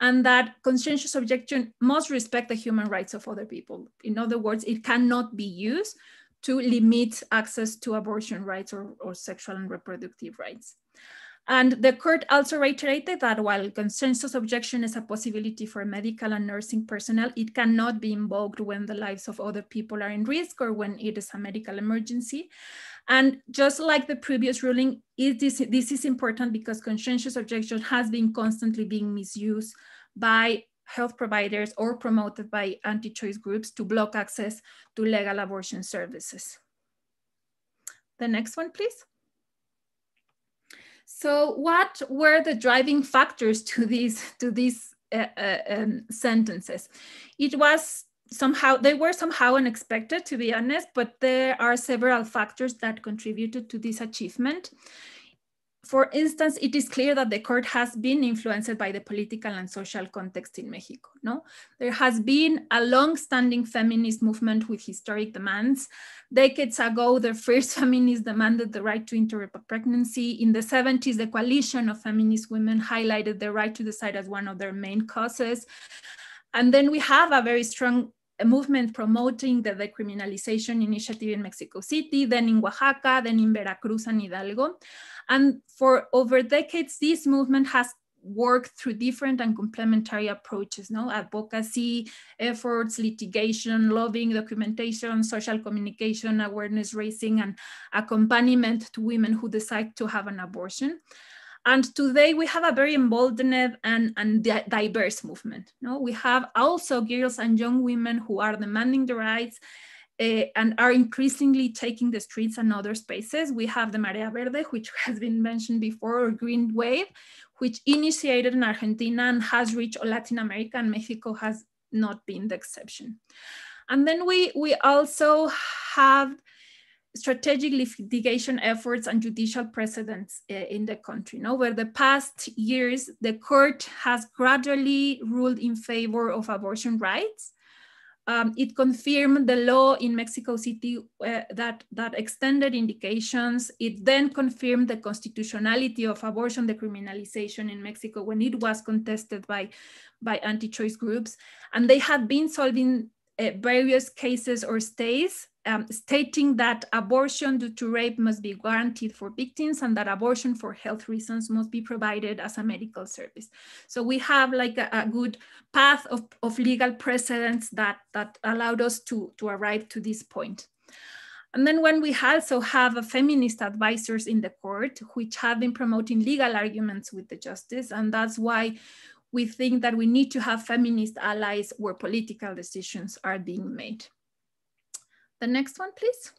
and that conscientious objection must respect the human rights of other people. In other words, it cannot be used to limit access to abortion rights or sexual and reproductive rights. And the court also reiterated that while conscientious objection is a possibility for medical and nursing personnel, it cannot be invoked when the lives of other people are in risk or when it is a medical emergency. And just like the previous ruling, this is important because conscientious objection has been constantly being misused by health providers or promoted by anti-choice groups to block access to legal abortion services. The next one, please. So what were the driving factors to these sentences? They were somehow unexpected, to be honest, but there are several factors that contributed to this achievement. For instance, it is clear that the court has been influenced by the political and social context in Mexico. No? There has been a long-standing feminist movement with historic demands. Decades ago, the first feminists demanded the right to interrupt a pregnancy. In the 70s, the coalition of feminist women highlighted the right to decide as one of their main causes. And then we have a very strong movement promoting the decriminalization initiative in Mexico City, then in Oaxaca, then in Veracruz and Hidalgo. And for over decades, this movement has worked through different and complementary approaches, no? Advocacy, efforts, litigation, lobbying, documentation, social communication, awareness raising, and accompaniment to women who decide to have an abortion. And today we have a very emboldened and diverse movement. No? We have also girls and young women who are demanding the rights and are increasingly taking the streets and other spaces. We have the Marea Verde, which has been mentioned before, or Green Wave, which initiated in Argentina and has reached Latin America, and Mexico has not been the exception. And then we also have strategic litigation efforts and judicial precedents in the country. Over the past years, the court has gradually ruled in favor of abortion rights. It confirmed the law in Mexico City that extended indications. It then confirmed the constitutionality of abortion decriminalization in Mexico when it was contested by anti-choice groups. And they have been solving various cases or stays, stating that abortion due to rape must be guaranteed for victims and that abortion for health reasons must be provided as a medical service. So we have like a good path of legal precedents that allowed us to arrive to this point. And then when we also have feminist advisors in the court, which have been promoting legal arguments with the justice, and that's why we think that we need to have feminist allies where political decisions are being made. The next one, please.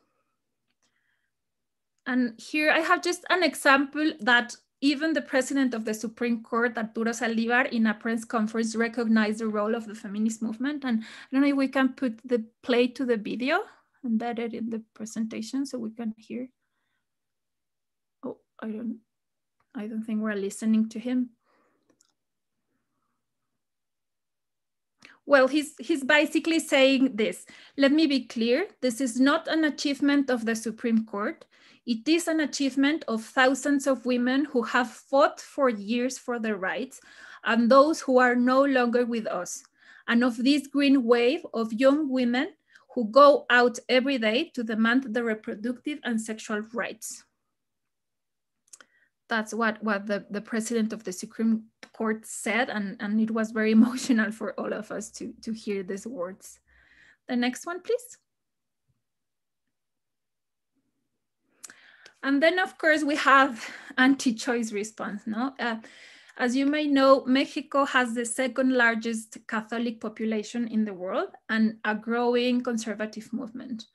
And here I have just an example that even the president of the Supreme Court, Arturo Saldívar, in a press conference recognized the role of the feminist movement. And I don't know if we can put the play to the video embedded in the presentation so we can hear. Oh, I don't think we're listening to him. Well, he's basically saying this. Let me be clear. This is not an achievement of the Supreme Court. It is an achievement of thousands of women who have fought for years for their rights and those who are no longer with us, and of this green wave of young women who go out every day to demand the reproductive and sexual rights. That's what the president of the Supreme Court said, and it was very emotional for all of us to hear these words. The next one, please. And then, of course, we have anti-choice response. No? As you may know, Mexico has the second largest Catholic population in the world and a growing conservative movement.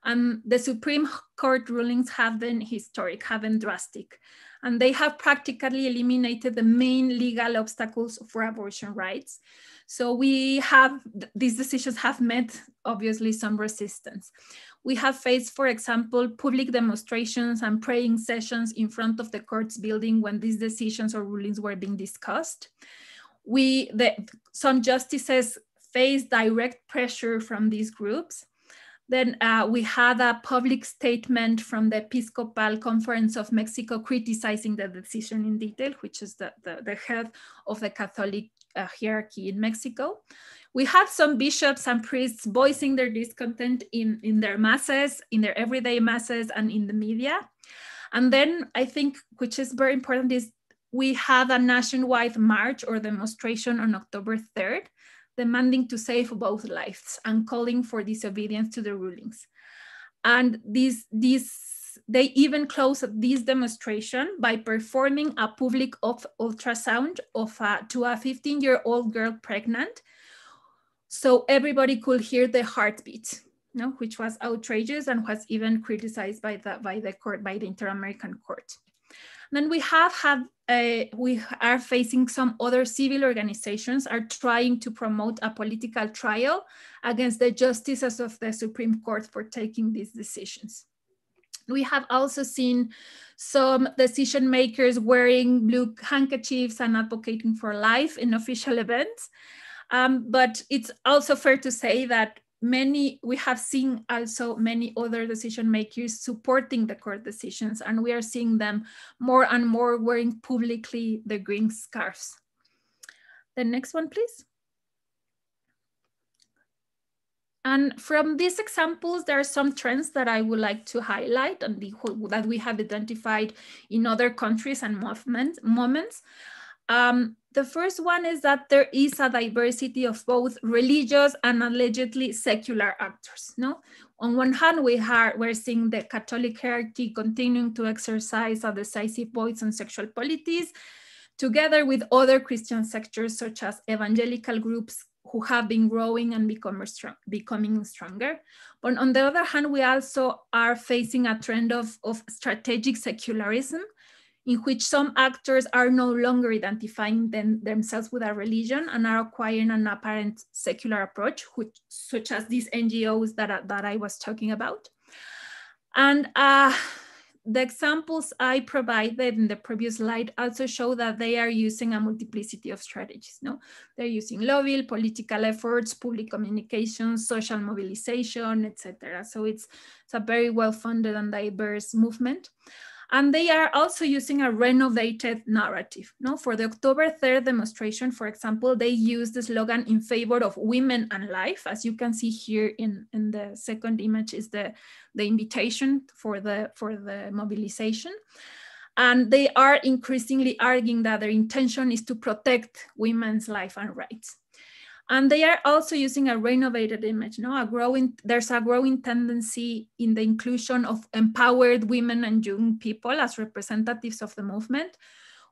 The Supreme Court rulings have been historic, have been drastic, and they have practically eliminated the main legal obstacles for abortion rights. So these decisions have met, obviously, some resistance. We have faced, for example, public demonstrations and praying sessions in front of the court's building when these decisions or rulings were being discussed. Some justices faced direct pressure from these groups. Then we had a public statement from the Episcopal Conference of Mexico criticizing the decision in detail, which is the head of the Catholic hierarchy in Mexico. We had some bishops and priests voicing their discontent in their masses, in their everyday masses, and in the media. And then I think, which is very important, is we had a nationwide march or demonstration on October 3rd, demanding to save both lives and calling for disobedience to the rulings. And they even closed this demonstration by performing a public ultrasound to a 15-year-old girl pregnant, so everybody could hear the heartbeat, which was outrageous and was even criticized by the Inter-American Court. Then we are facing some other civil organizations are trying to promote a political trial against the justices of the Supreme Court for taking these decisions. We have also seen some decision makers wearing blue handkerchiefs and advocating for life in official events. But it's also fair to say that we have seen also many other decision makers supporting the court decisions, and we are seeing them more and more wearing publicly the green scarves. The next one, please. And from these examples, there are some trends that I would like to highlight and that we have identified in other countries and moments. The first one is that there is a diversity of both religious and allegedly secular actors. No? On one hand, we're seeing the Catholic hierarchy continuing to exercise a decisive voice on sexual polities, together with other Christian sectors such as evangelical groups who have been growing and becoming stronger. But on the other hand, we also are facing a trend of strategic secularism, in which some actors are no longer identifying themselves with a religion and are acquiring an apparent secular approach, such as these NGOs that I was talking about. And the examples I provided in the previous slide also show that they are using a multiplicity of strategies. No? They're using lobby, political efforts, public communication, social mobilization, etc. So it's a very well-funded and diverse movement. And they are also using a renovated narrative. No? For the October 3rd demonstration, for example, they used the slogan "in favor of women and life." As you can see here in the second image is the invitation for the mobilization. And they are increasingly arguing that their intention is to protect women's life and rights. And they are also using a renovated image. No? There's a growing tendency in the inclusion of empowered women and young people as representatives of the movement,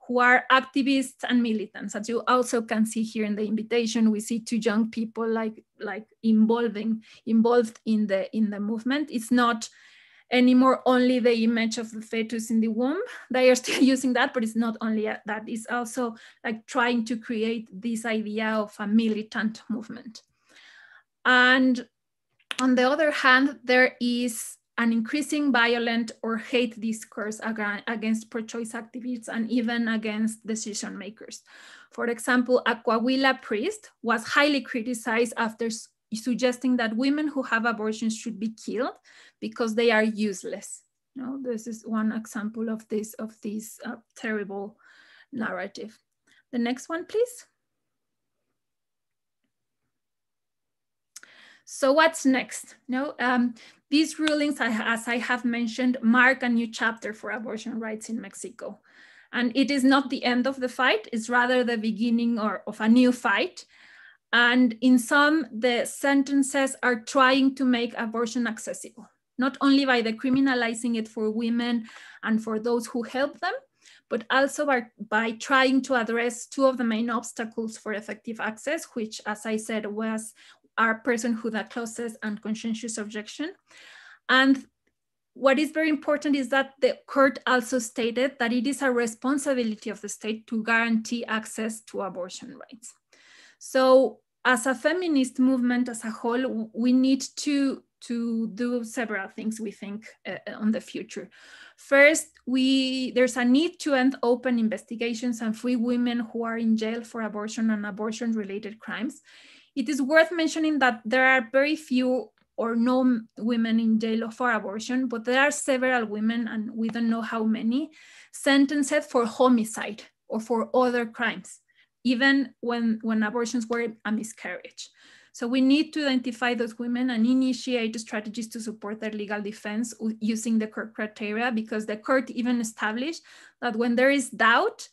who are activists and militants. As you also can see here in the invitation, we see two young people like involved in the movement. It's not anymore only the image of the fetus in the womb. They are still using that, but it's not only that, it's also like trying to create this idea of a militant movement. And on the other hand, there is an increasing violent or hate discourse against pro-choice activists and even against decision makers. For example, a Coahuila priest was highly criticized after suggesting that women who have abortions should be killed because they are useless. No, this is one example of this terrible narrative. The next one, please. So what's next? No, these rulings, as I have mentioned, mark a new chapter for abortion rights in Mexico. And it is not the end of the fight, it's rather the beginning of a new fight. And in some, the sentences are trying to make abortion accessible, not only by decriminalizing it for women and for those who help them, but also by trying to address two of the main obstacles for effective access, which, as I said, are personhood clauses and conscientious objection. And what is very important is that the court also stated that it is a responsibility of the state to guarantee access to abortion rights. So as a feminist movement as a whole, we need to do several things, we think, on the future. First, there's a need to end open investigations and free women who are in jail for abortion and abortion-related crimes. It is worth mentioning that there are very few or no women in jail for abortion, but there are several women, and we don't know how many, sentenced for homicide or for other crimes, even when abortions were a miscarriage. So we need to identify those women and initiate strategies to support their legal defense using the court criteria, because the court even established that when there is doubt,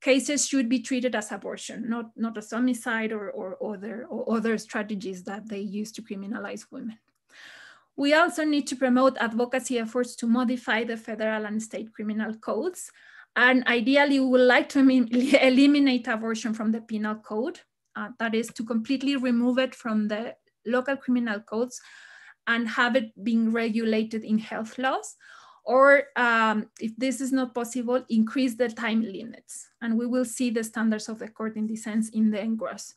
cases should be treated as abortion, not as homicide or other strategies that they use to criminalize women. We also need to promote advocacy efforts to modify the federal and state criminal codes. And ideally, we would like to eliminate abortion from the penal code. That is to completely remove it from the local criminal codes and have it being regulated in health laws. Or if this is not possible, increase the time limits. And we will see the standards of the court in this sense in the engross.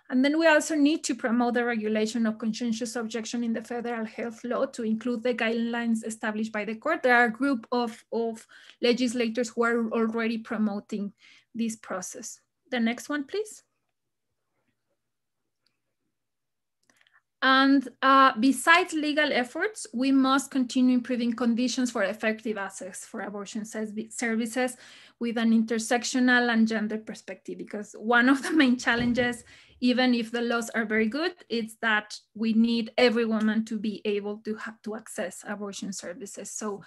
And then we also need to promote the regulation of conscientious objection in the federal health law to include the guidelines established by the court. There are a group of legislators who are already promoting this process. The next one, please. And besides legal efforts, we must continue improving conditions for effective access for abortion services with an intersectional and gender perspective, because one of the main challenges, even if the laws are very good, is that we need every woman to be able to access abortion services. So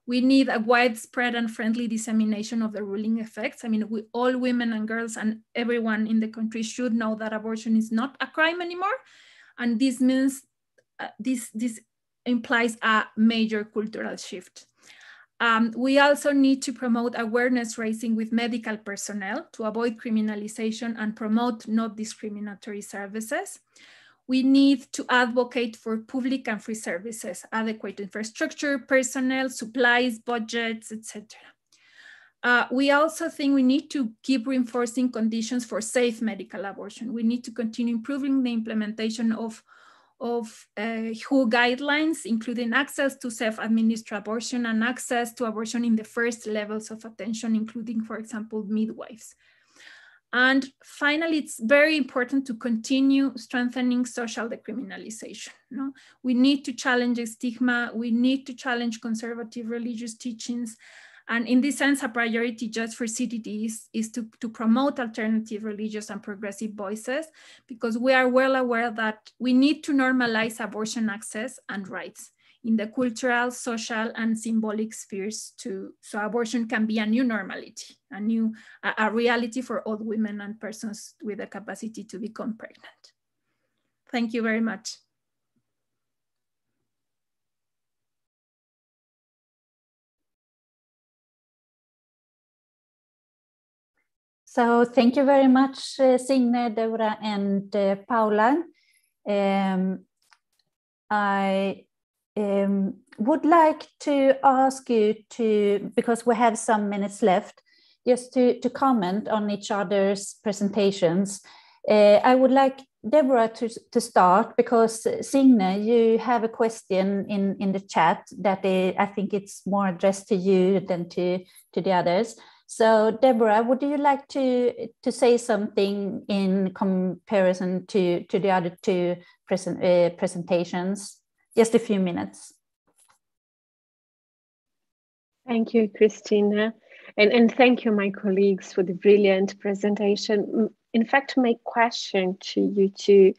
we need a widespread and friendly dissemination of the ruling effects. I mean, all women and girls and everyone in the country should know that abortion is not a crime anymore. And this means, this implies a major cultural shift. We also need to promote awareness raising with medical personnel to avoid criminalization and promote not discriminatory services. We need to advocate for public and free services, adequate infrastructure, personnel, supplies, budgets, etc. We also think we need to keep reinforcing conditions for safe medical abortion. We need to continue improving the implementation of WHO guidelines, including access to self-administered abortion and access to abortion in the first levels of attention, including, for example, midwives. And finally, it's very important to continue strengthening social decriminalization. No? We need to challenge stigma. We need to challenge conservative religious teachings. And in this sense, a priority just for CDD is to promote alternative religious and progressive voices, because we are well aware that we need to normalize abortion access and rights in the cultural, social, and symbolic spheres too. So abortion can be a new normality, a reality for all women and persons with the capacity to become pregnant. Thank you very much. So thank you very much, Signe, Deborah, and Paula. I would like to ask you to, because we have some minutes left, just to comment on each other's presentations. I would like Deborah to start, because Signe, you have a question in the chat that I think it's more addressed to you than to the others. So Deborah, would you like to say something in comparison to the other two presentations? Just a few minutes. Thank you, Christina. And thank you, my colleagues, for the brilliant presentation. In fact, my question to you two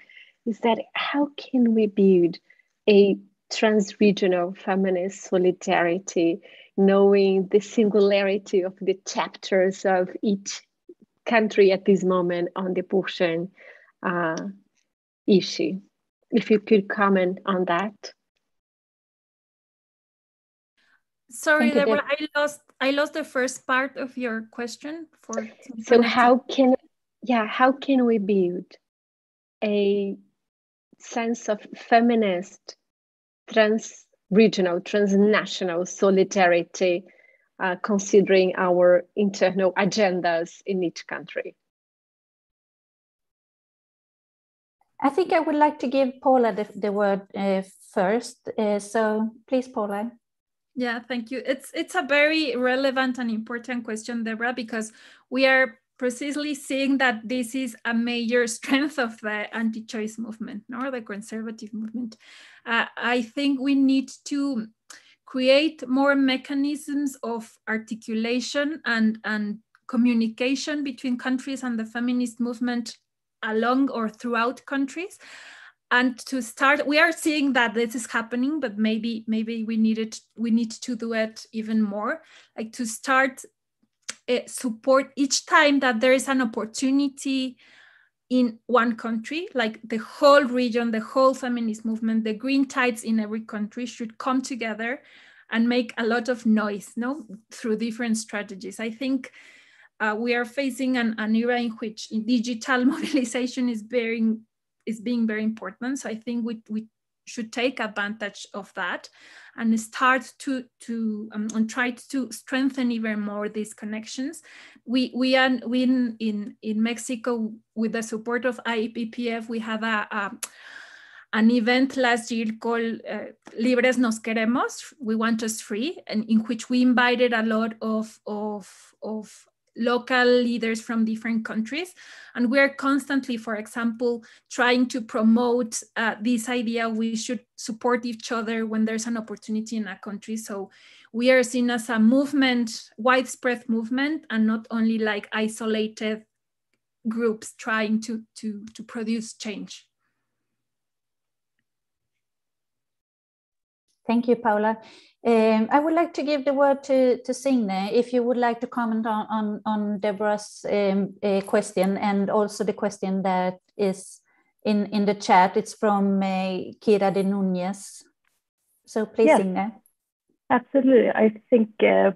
is that how can we build a trans-regional feminist solidarity, knowing the singularity of the chapters of each country at this moment on the abortion issue? If you could comment on that. Sorry, Deborah, I lost the first part of your question. So how can we build a sense of feminist, trans-regional, transnational solidarity, considering our internal agendas in each country? I think I would like to give Paula the word first. So please, Paula. Yeah, thank you. It's a very relevant and important question, Deborah, because we are precisely seeing that this is a major strength of the anti-choice movement, or the conservative movement. I think we need to create more mechanisms of articulation and communication between countries and the feminist movement along or throughout countries. And to start, we are seeing that this is happening, but maybe we need to do it even more, like to start support each time that there is an opportunity in one country, like the whole region, the whole feminist movement, the green tides in every country should come together and make a lot of noise, through different strategies. I think we are facing an era in which digital mobilization is being very important. So I think we should take advantage of that and start to and try to strengthen even more these connections. We in Mexico, with the support of IPPF, we had an event last year called Libres Nos Queremos, We Want Us Free, and in which we invited a lot of local leaders from different countries. And we're constantly, for example, trying to promote this idea we should support each other when there's an opportunity in a country. So we are seen as a movement, widespread movement, and not only like isolated groups trying to produce change. Thank you, Paula. I would like to give the word to Signe, if you would like to comment on Deborah's question, and also the question that is in the chat. It's from Kira de Núñez. So please, yes. Signe. Absolutely. I think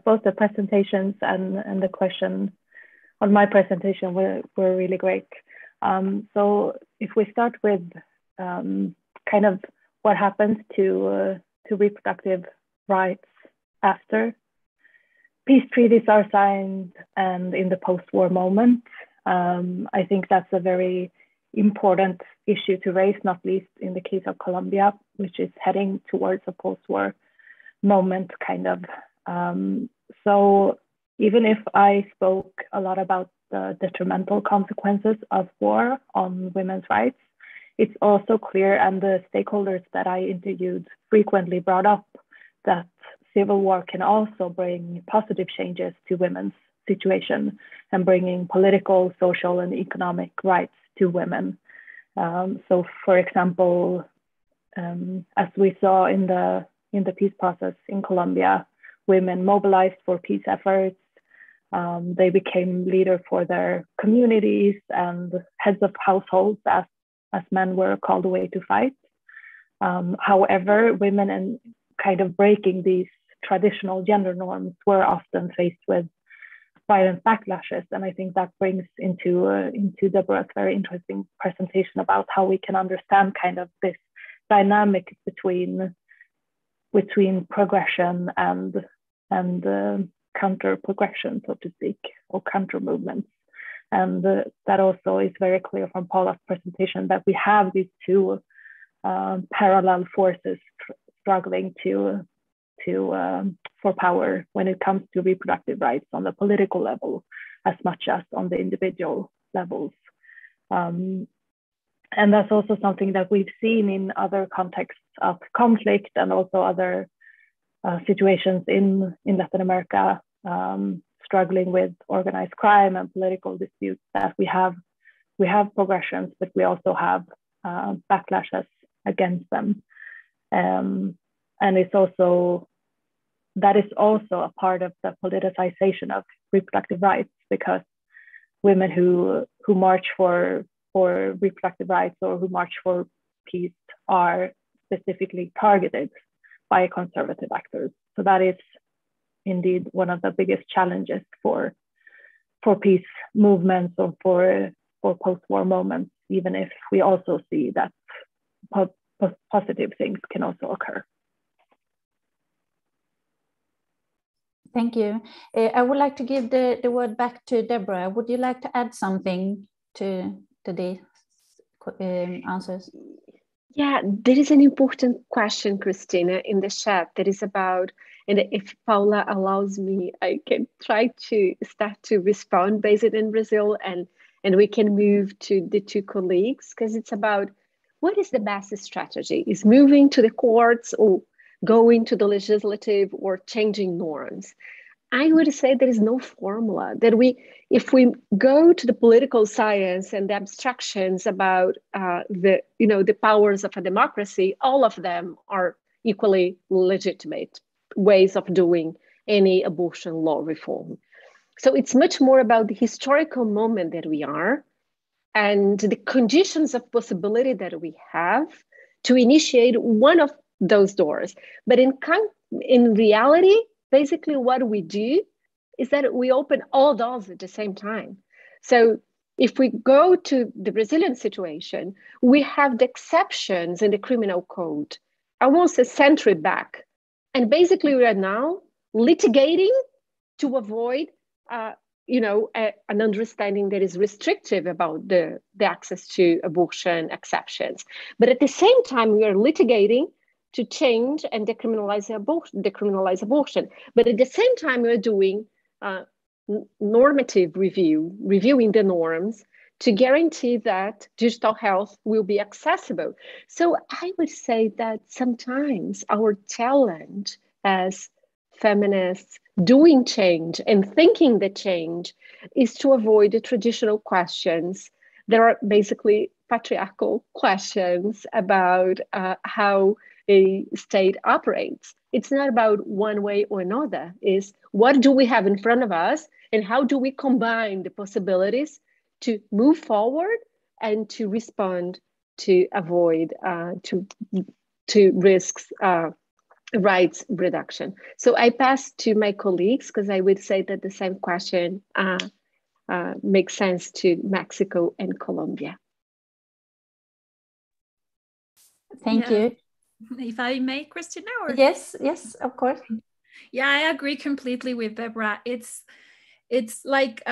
both the presentations and the question on my presentation were really great. So if we start with kind of what happens to reproductive rights after peace treaties are signed and in the post-war moment, I think that's a very important issue to raise, not least in the case of Colombia, which is heading towards a post-war moment kind of. So even if I spoke a lot about the detrimental consequences of war on women's rights, it's also clear, and the stakeholders that I interviewed frequently brought up, that civil war can also bring positive changes to women's situation and bringing political, social, and economic rights to women. So, for example, as we saw in the peace process in Colombia, women mobilized for peace efforts. They became leader for their communities and heads of households as men were called away to fight. However, women and kind of breaking these traditional gender norms were often faced with violent backlashes. And I think that brings into Deborah's very interesting presentation about how we can understand kind of this dynamic between between progression and counter progression, so to speak, or counter movements. And that also is very clear from Paula's presentation, that we have these two parallel forces struggling for power when it comes to reproductive rights on the political level as much as on the individual levels. And that's also something that we've seen in other contexts of conflict and also other situations in Latin America, struggling with organized crime and political disputes, that we have progressions, but we also have backlashes against them. And that is also a part of the politicization of reproductive rights, because women who march for reproductive rights or who march for peace are specifically targeted by conservative actors. So that is indeed one of the biggest challenges for peace movements or for post-war moments, even if we also see that positive things can also occur. Thank you. I would like to give the word back to Deborah. Would you like to add something to the answers? Yeah, there is an important question, Christina, in the chat that is about, and if Paula allows me, I can try to start to respond based in Brazil, and we can move to the two colleagues, because it's about what is the best strategy? Is moving to the courts or going to the legislative or changing norms? I would say there is no formula that if we go to the political science and the abstractions about the powers of a democracy, all of them are equally legitimate ways of doing any abortion law reform. So it's much more about the historical moment that we are and the conditions of possibility that we have to initiate one of those doors. But in reality, basically what we do is that we open all doors at the same time. So if we go to the Brazilian situation, we have the exceptions in the criminal code, almost a century back. And basically we are now litigating to avoid an understanding that is restrictive about the access to abortion exceptions. But at the same time, we are litigating to change and decriminalize abortion. But at the same time, we're doing normative reviewing the norms to guarantee that digital health will be accessible. So I would say that sometimes our challenge as feminists doing change and thinking the change is to avoid the traditional questions. There are basically patriarchal questions about how a state operates. It's not about one way or another. It's what do we have in front of us and how do we combine the possibilities to move forward and to respond to avoid to risks rights reduction. So I pass to my colleagues because I would say that the same question makes sense to Mexico and Colombia. Thank you. If I may, Christina? Or? Yes, of course. Yeah, I agree completely with Deborah. It's like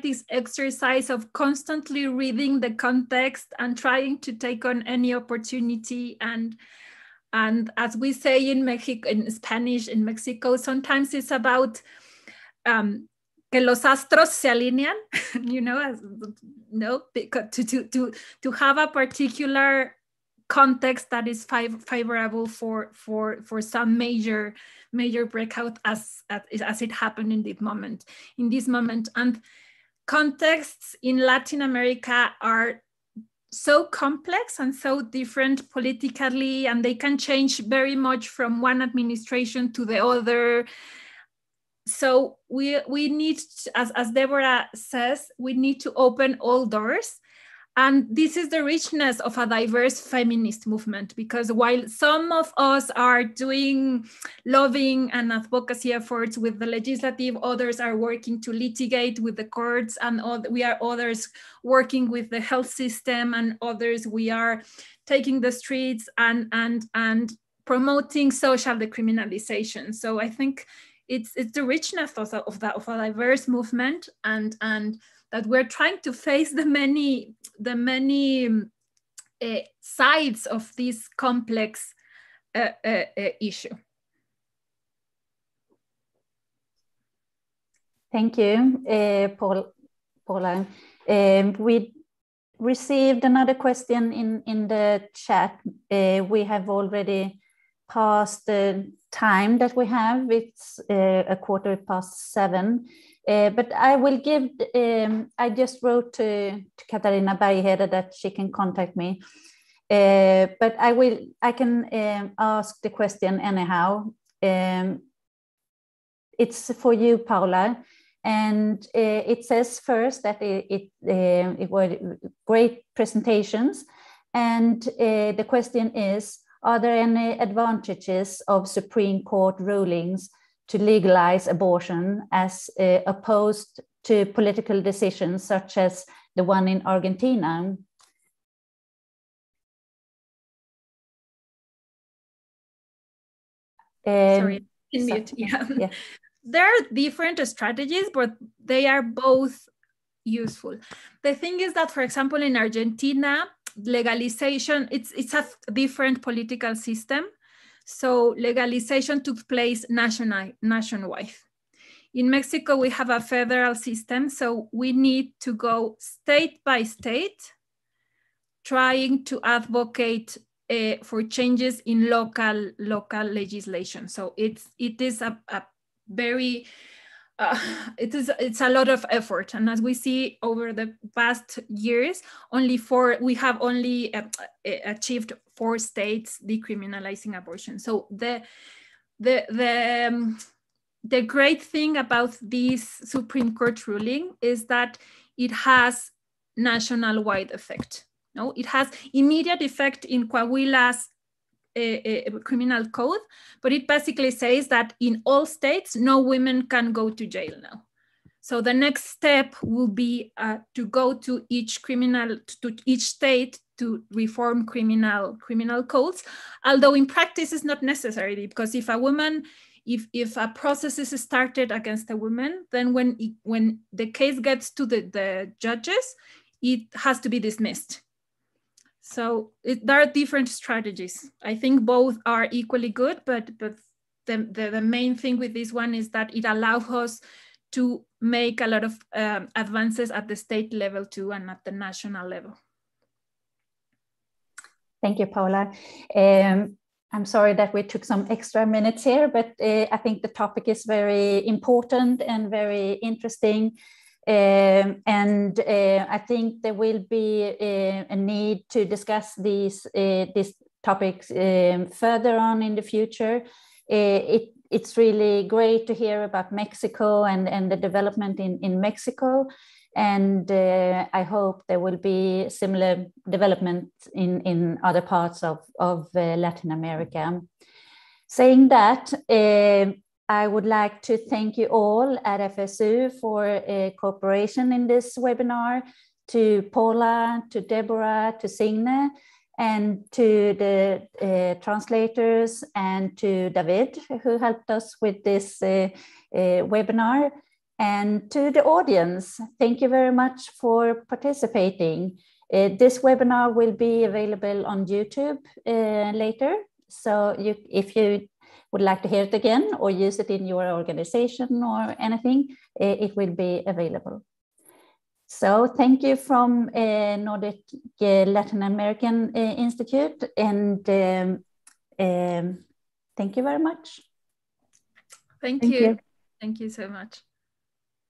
this exercise of constantly reading the context and trying to take on any opportunity. And as we say in Mexico, in Spanish, in Mexico, sometimes it's about que los astros se alinean, because to have a particular context that is favorable for some major breakout as it happened in this moment. And contexts in Latin America are so complex and so different politically, and they can change very much from one administration to the other. So we need, as Deborah says, we need to open all doors. And this is the richness of a diverse feminist movement, because while some of us are doing lobbying and advocacy efforts with the legislative, others are working to litigate with the courts, and we are others working with the health system, and others we are taking the streets and promoting social decriminalization. So I think it's the richness of a diverse movement, and that we're trying to face the many sides of this complex issue. Thank you, Paula. We received another question in the chat. We have already passed the time that we have. It's 7:15. But I will give, I just wrote to Katarina Bergheder that she can contact me. But I can ask the question anyhow. It's for you, Paula. And it says first that it were great presentations. And the question is, are there any advantages of Supreme Court rulings to legalize abortion as opposed to political decisions such as the one in Argentina? Sorry, in mute. Yeah. There are different strategies, but they are both useful. The thing is that, for example, in Argentina, legalization, it's a different political system. So legalization took place nationwide. In Mexico, we have a federal system, so we need to go state by state, trying to advocate for changes in local legislation. So it is a very it's a lot of effort, and as we see over the past years, we have only achieved 4 states decriminalizing abortion. So the great thing about this Supreme Court ruling is that it has national-wide effect. No, it has immediate effect in Coahuila's criminal code, but it basically says that in all states, no women can go to jail now. So the next step will be to go to each state to reform criminal codes, although in practice it's not necessary, because if a woman, if a process is started against a woman, then when the case gets to the judges, it has to be dismissed. So there are different strategies. I think both are equally good, but the main thing with this one is that it allows us to make a lot of advances at the state level too, and at the national level. Thank you, Paula. I'm sorry that we took some extra minutes here, but I think the topic is very important and very interesting. And I think there will be a need to discuss these topics further on in the future. It's really great to hear about Mexico and the development in Mexico. And I hope there will be similar development in other parts of Latin America. Saying that, I would like to thank you all at FSU for cooperation in this webinar, to Paula, to Deborah, to Signe, and to the translators, and to David, who helped us with this webinar, and to the audience. Thank you very much for participating. This webinar will be available on YouTube later. So if you would like to hear it again or use it in your organization or anything, it will be available. So thank you from Nordic Latin American Institute, and thank you very much. Thank you. Thank you so much.